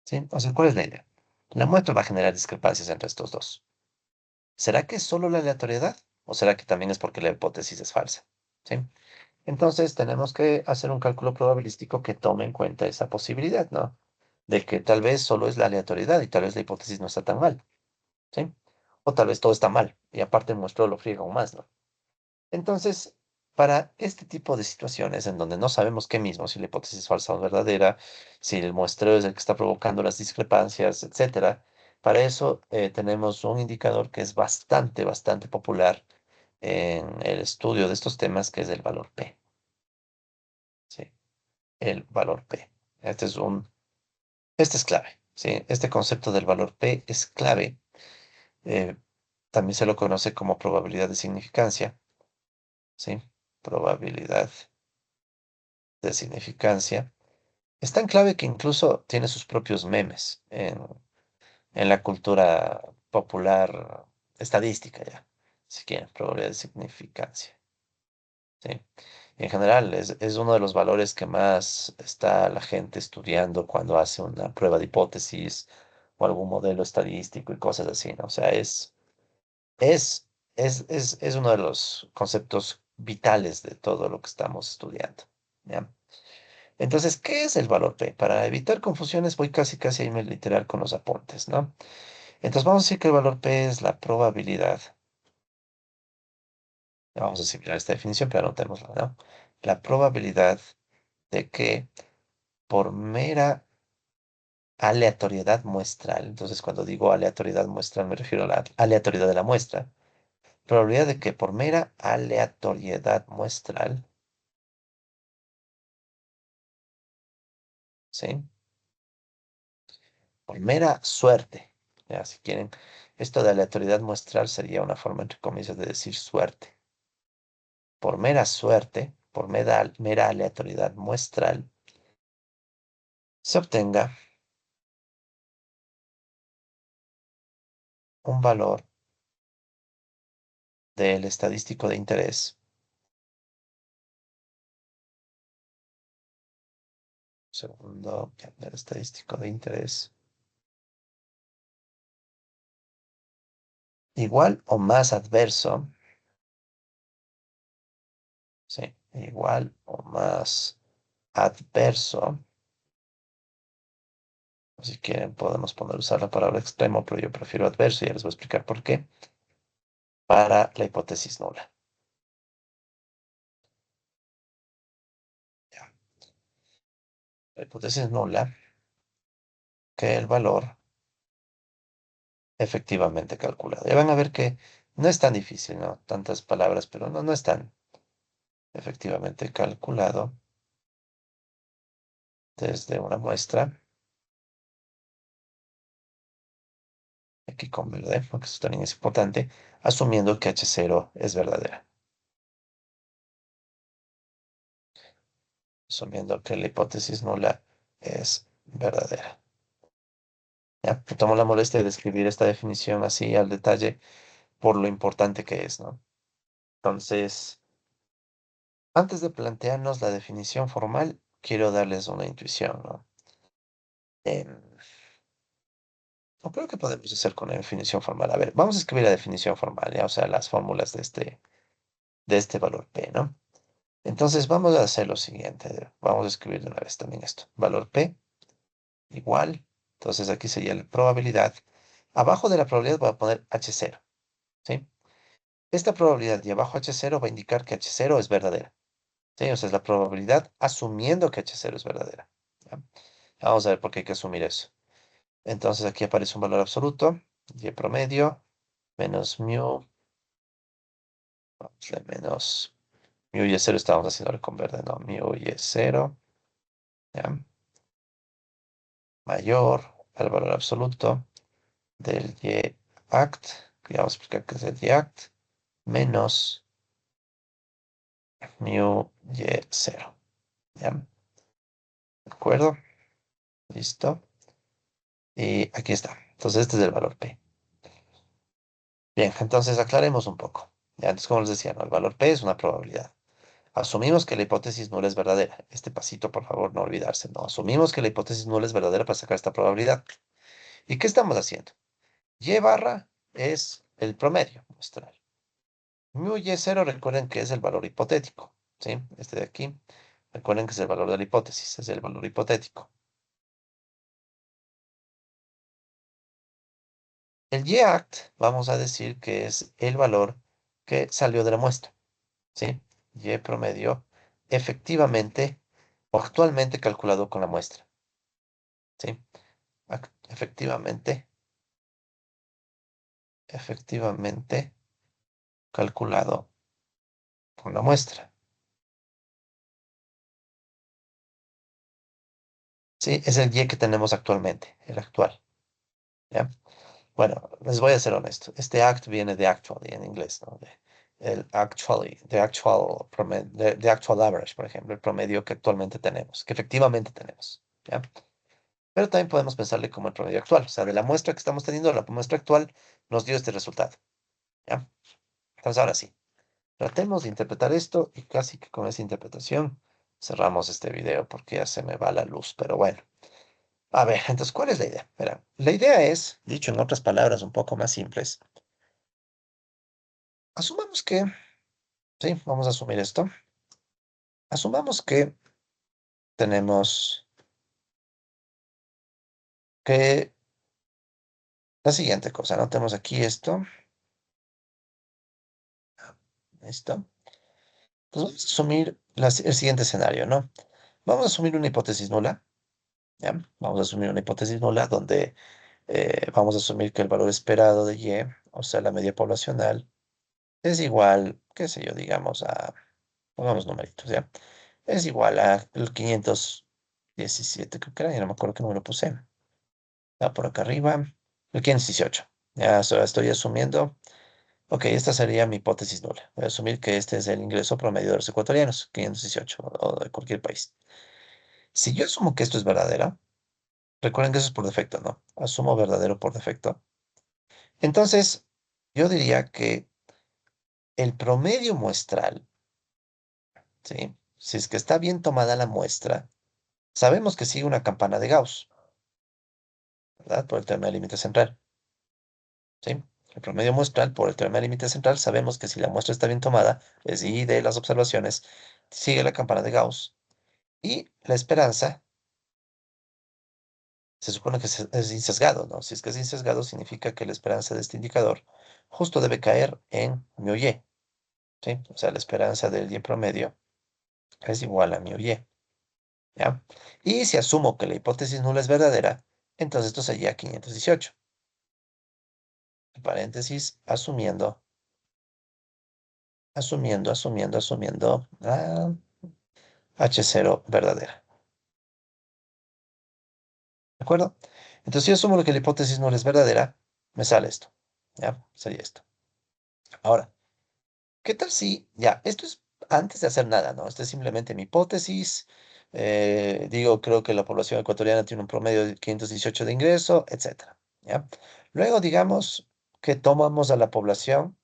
¿Sí? O sea, ¿cuál es la idea? La muestra va a generar discrepancias entre estos dos. ¿Será que es solo la aleatoriedad? ¿O será que también es porque la hipótesis es falsa? ¿Sí? Entonces tenemos que hacer un cálculo probabilístico que tome en cuenta esa posibilidad, ¿no? De que tal vez solo es la aleatoriedad y tal vez la hipótesis no está tan mal, ¿sí? O tal vez todo está mal y aparte el muestreo lo friega aún más, ¿no? Entonces, para este tipo de situaciones en donde no sabemos qué mismo, si la hipótesis es falsa o verdadera, si el muestreo es el que está provocando las discrepancias, etcétera, para eso tenemos un indicador que es bastante popular en el estudio de estos temas, que es el valor P. ¿Sí? El valor P. Este es este es clave. ¿Sí? Este concepto del valor P es clave. eh, También se lo conoce como probabilidad de significancia. ¿Sí? Probabilidad de significancia. Es tan clave que incluso tiene sus propios memes en la cultura popular estadística ya, si quieren, probabilidad de significancia. ¿Sí? En general, es uno de los valores que más está la gente estudiando cuando hace una prueba de hipótesis o algún modelo estadístico y cosas así, ¿no? O sea, es, es uno de los conceptos vitales de todo lo que estamos estudiando, ¿ya? Entonces, ¿qué es el valor P? Para evitar confusiones, voy casi a irme literal con los apuntes, ¿no? Entonces, vamos a decir que el valor P es la probabilidad. Vamos a asimilar esta definición, pero anotémosla, ¿no? La probabilidad de que por mera aleatoriedad muestral, entonces cuando digo aleatoriedad muestral me refiero a la aleatoriedad de la muestra, probabilidad de que por mera aleatoriedad muestral, ¿sí? Por mera suerte, ya, si quieren, esto de aleatoriedad muestral sería una forma, entre comillas, de decir suerte. Por mera suerte, por mera aleatoriedad muestral, se obtenga un valor del estadístico de interés, segundo, ya, del estadístico de interés, igual o más adverso igual o más adverso. Si quieren, podemos usar la palabra extremo, pero yo prefiero adverso y ya les voy a explicar por qué. Para la hipótesis nula. Ya. La hipótesis nula, que el valor efectivamente calculado. Ya van a ver que no es tan difícil, ¿no? Tantas palabras, pero no, no es tan efectivamente calculado desde una muestra, aquí con verde, porque eso también es importante, asumiendo que H0 es verdadera. Asumiendo que la hipótesis nula es verdadera. Ya, me tomo la molestia de escribir esta definición así al detalle por lo importante que es, ¿no? Entonces, antes de plantearnos la definición formal, quiero darles una intuición, ¿no? Em, no creo que podemos hacer con la definición formal. A ver, vamos a escribir la definición formal, ¿ya? O sea, las fórmulas de este valor P, ¿no? Entonces, vamos a hacer lo siguiente. Vamos a escribir de una vez también esto. Valor P igual. Entonces, aquí sería la probabilidad. Abajo de la probabilidad voy a poner H0, ¿sí? Esta probabilidad y abajo H0 va a indicar que H0 es verdadera. ¿Sí? O sea, es la probabilidad asumiendo que H0 es verdadera. ¿Ya? Vamos a ver por qué hay que asumir eso. Entonces aquí aparece un valor absoluto, y promedio, menos mu, menos mu y es cero, estamos haciendo con verde, no, mu y es cero, ¿ya? Mayor al valor absoluto del y act, que ya vamos a explicar qué es el y act, menos mu y cero, ¿ya? ¿De acuerdo? Listo. Y aquí está. Entonces este es el valor P. Bien, entonces aclaremos un poco. Ya antes, como les decía, ¿no? El valor P es una probabilidad. Asumimos que la hipótesis nula es verdadera. Este pasito, por favor, no olvidarse. No, asumimos que la hipótesis nula es verdadera para sacar esta probabilidad. ¿Y qué estamos haciendo? Y barra es el promedio muestral. Mu y cero, recuerden que es el valor hipotético. ¿Sí? Este de aquí, recuerden que es el valor de la hipótesis, es el valor hipotético. El y act, vamos a decir que es el valor que salió de la muestra. ¿Sí? Y promedio efectivamente o actualmente calculado con la muestra. ¿Sí? Efectivamente, efectivamente calculado con la muestra. ¿Sí? Es el y que tenemos actualmente, el actual. ¿Ya? Bueno, les voy a ser honesto. Este act viene de actually en inglés, ¿no? El actually, de actual, de actual average, por ejemplo, el promedio que actualmente tenemos, que efectivamente tenemos. ¿Ya? Pero también podemos pensarle como el promedio actual. O sea, de la muestra que estamos teniendo, la muestra actual nos dio este resultado. ¿Ya? Entonces, ahora sí, tratemos de interpretar esto y casi que con esa interpretación cerramos este video porque ya se me va la luz. Pero bueno, a ver, entonces, ¿cuál es la idea? Verá, la idea es, dicho en otras palabras un poco más simples, asumamos que, sí, vamos a asumir esto. Asumamos que tenemos que la siguiente cosa, ¿no? Tenemos aquí esto, esto. Pues vamos a asumir el siguiente escenario, ¿no? Vamos a asumir una hipótesis nula, ¿ya? Vamos a asumir una hipótesis nula donde vamos a asumir que el valor esperado de Y, o sea, la media poblacional, es igual, qué sé yo, digamos a, pongamos numeritos, ¿ya? Es igual a el 517, creo que era, ya no me acuerdo qué número puse. Está por acá arriba, el 518. Ya estoy asumiendo, ok, esta sería mi hipótesis nula. Voy a asumir que este es el ingreso promedio de los ecuatorianos, 518, o de cualquier país. Si yo asumo que esto es verdadero, recuerden que eso es por defecto, ¿no? Asumo verdadero por defecto. Entonces, yo diría que el promedio muestral, ¿sí? Si es que está bien tomada la muestra, sabemos que sigue una campana de Gauss, ¿verdad? Por el tema del límite central, ¿sí? El promedio muestral por el teorema del límite central sabemos que si la muestra está bien tomada, es I de las observaciones, sigue la campana de Gauss y la esperanza se supone que es insesgado, ¿no? Si es que es insesgado, significa que la esperanza de este indicador justo debe caer en mu y, ¿sí? O sea, la esperanza del y promedio es igual a mu y, ¿ya? Y si asumo que la hipótesis nula es verdadera, entonces esto sería 518. En paréntesis, asumiendo, H0 verdadera. ¿De acuerdo? Entonces, si yo asumo que la hipótesis nula es verdadera, me sale esto. ¿Ya? Sería esto. Ahora, ¿qué tal si, ya, esto es antes de hacer nada, ¿no? Esta es simplemente mi hipótesis. Digo, creo que la población ecuatoriana tiene un promedio de 518 de ingreso, etcétera. ¿Ya? Luego, digamos que tomamos a la población.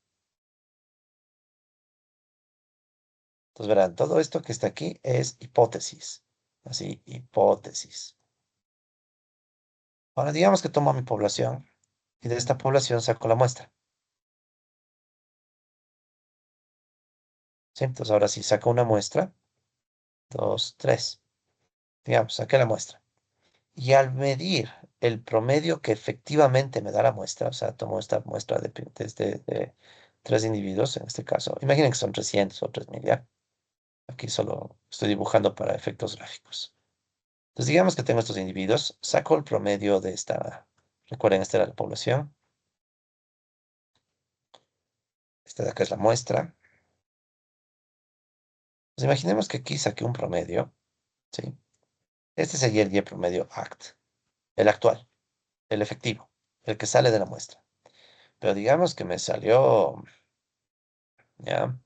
Entonces, verán, todo esto que está aquí es hipótesis. Así, hipótesis. Ahora, digamos que tomo a mi población y de esta población saco la muestra. ¿Sí? Entonces, ahora sí, saco una muestra. Dos, tres. Digamos, saqué la muestra. Y al medir el promedio que efectivamente me da la muestra, o sea, tomo esta muestra de tres individuos, en este caso, imaginen que son 300 o 3000, ¿ya? Aquí solo estoy dibujando para efectos gráficos. Entonces, digamos que tengo estos individuos, saco el promedio de esta, recuerden, esta era la población, esta de acá es la muestra. Pues imaginemos que aquí saqué un promedio, ¿sí? Este sería el Y promedio ACT, el actual, el efectivo, el que sale de la muestra. Pero digamos que me salió, ¿ya?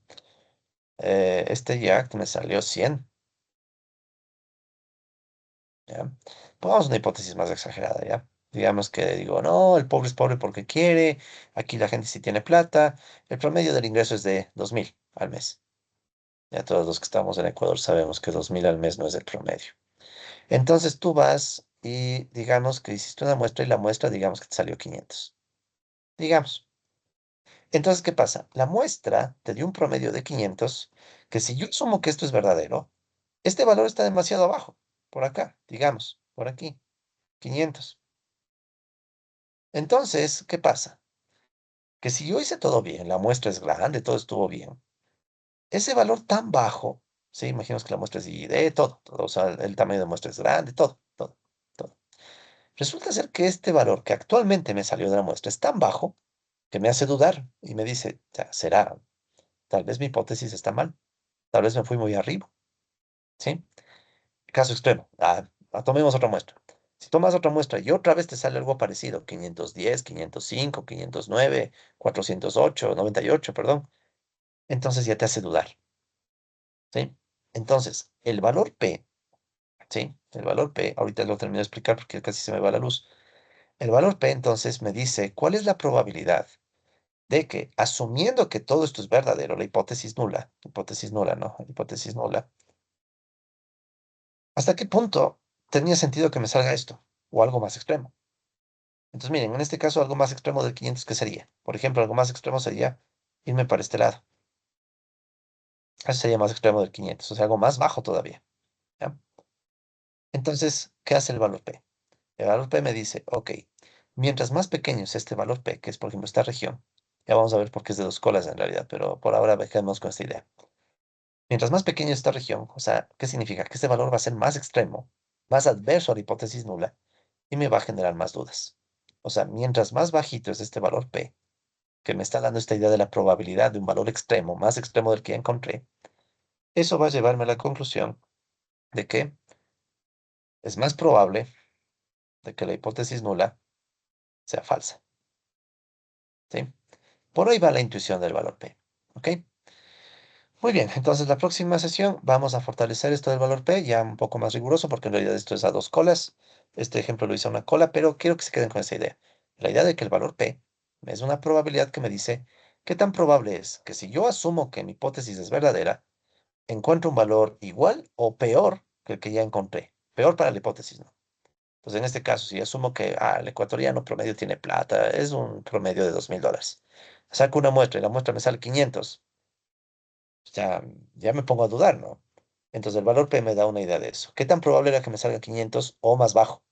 Este YACT me salió 100, ¿ya? Pongamos una hipótesis más exagerada, ¿ya? Digamos que digo, no, el pobre es pobre porque quiere, aquí la gente sí tiene plata, el promedio del ingreso es de 2000 al mes. Ya todos los que estamos en Ecuador sabemos que 2000 al mes no es el promedio. Entonces tú vas y digamos que hiciste una muestra y la muestra, digamos que te salió 500. Digamos. Entonces, ¿qué pasa? La muestra te dio un promedio de 500, que si yo asumo que esto es verdadero, este valor está demasiado abajo, por acá, digamos, por aquí, 500. Entonces, ¿qué pasa? Que si yo hice todo bien, la muestra es grande, todo estuvo bien, ese valor tan bajo, sí, imaginemos que la muestra es de todo, o sea, el tamaño de muestra es grande, todo. Resulta ser que este valor que actualmente me salió de la muestra es tan bajo que me hace dudar y me dice, "Ya, será, tal vez mi hipótesis está mal, tal vez me fui muy arriba, ¿sí? Caso extremo. Tomemos otra muestra. Si tomas otra muestra y otra vez te sale algo parecido, 510, 505, 509, 408, 98, perdón, entonces ya te hace dudar, ¿sí? Entonces, el valor P, ¿sí? El valor P, ahorita lo termino de explicar porque casi se me va la luz. El valor P entonces me dice cuál es la probabilidad de que, asumiendo que todo esto es verdadero, la hipótesis nula, ¿no? Hipótesis nula, ¿hasta qué punto tenía sentido que me salga esto? O algo más extremo. Entonces, miren, en este caso, algo más extremo del 500, ¿qué sería? Por ejemplo, algo más extremo sería irme para este lado. Eso sería más extremo del 500, o sea, algo más bajo todavía, ¿ya? Entonces, ¿qué hace el valor P? El valor P me dice, ok, mientras más pequeño es este valor P, que es, por ejemplo, esta región, ya vamos a ver por qué es de dos colas en realidad, pero por ahora dejemos con esta idea. Mientras más pequeña es esta región, o sea, ¿qué significa? Que este valor va a ser más extremo, más adverso a la hipótesis nula, y me va a generar más dudas. O sea, mientras más bajito es este valor P, que me está dando esta idea de la probabilidad de un valor extremo, más extremo del que ya encontré, eso va a llevarme a la conclusión de que es más probable de que la hipótesis nula sea falsa, ¿sí? Por ahí va la intuición del valor P, ¿ok? Muy bien, entonces la próxima sesión vamos a fortalecer esto del valor P, ya un poco más riguroso, porque en realidad esto es a dos colas. Este ejemplo lo hice a una cola, pero quiero que se queden con esa idea. La idea de que el valor P es una probabilidad que me dice qué tan probable es que si yo asumo que mi hipótesis es verdadera, encuentro un valor igual o peor que el que ya encontré. Peor para la hipótesis, ¿no? Entonces, en este caso, si asumo que el ecuatoriano promedio tiene plata, es un promedio de $2.000. Saco una muestra y la muestra me sale 500, ya, ya me pongo a dudar, ¿no? Entonces, el valor P me da una idea de eso. ¿Qué tan probable era que me salga 500 o más bajo?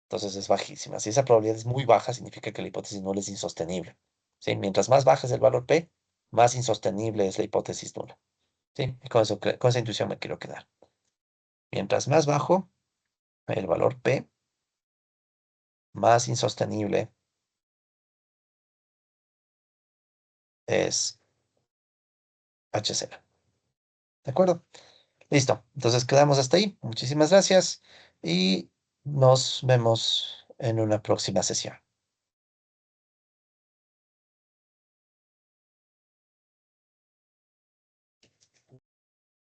Entonces, es bajísima. Si esa probabilidad es muy baja, significa que la hipótesis nula es insostenible. ¿Sí? Mientras más baja es el valor P, más insostenible es la hipótesis nula. ¿Sí? Y con eso, con esa intuición me quiero quedar. Mientras más bajo el valor P, más insostenible es HCl. ¿De acuerdo? Listo. Entonces quedamos hasta ahí. Muchísimas gracias y nos vemos en una próxima sesión.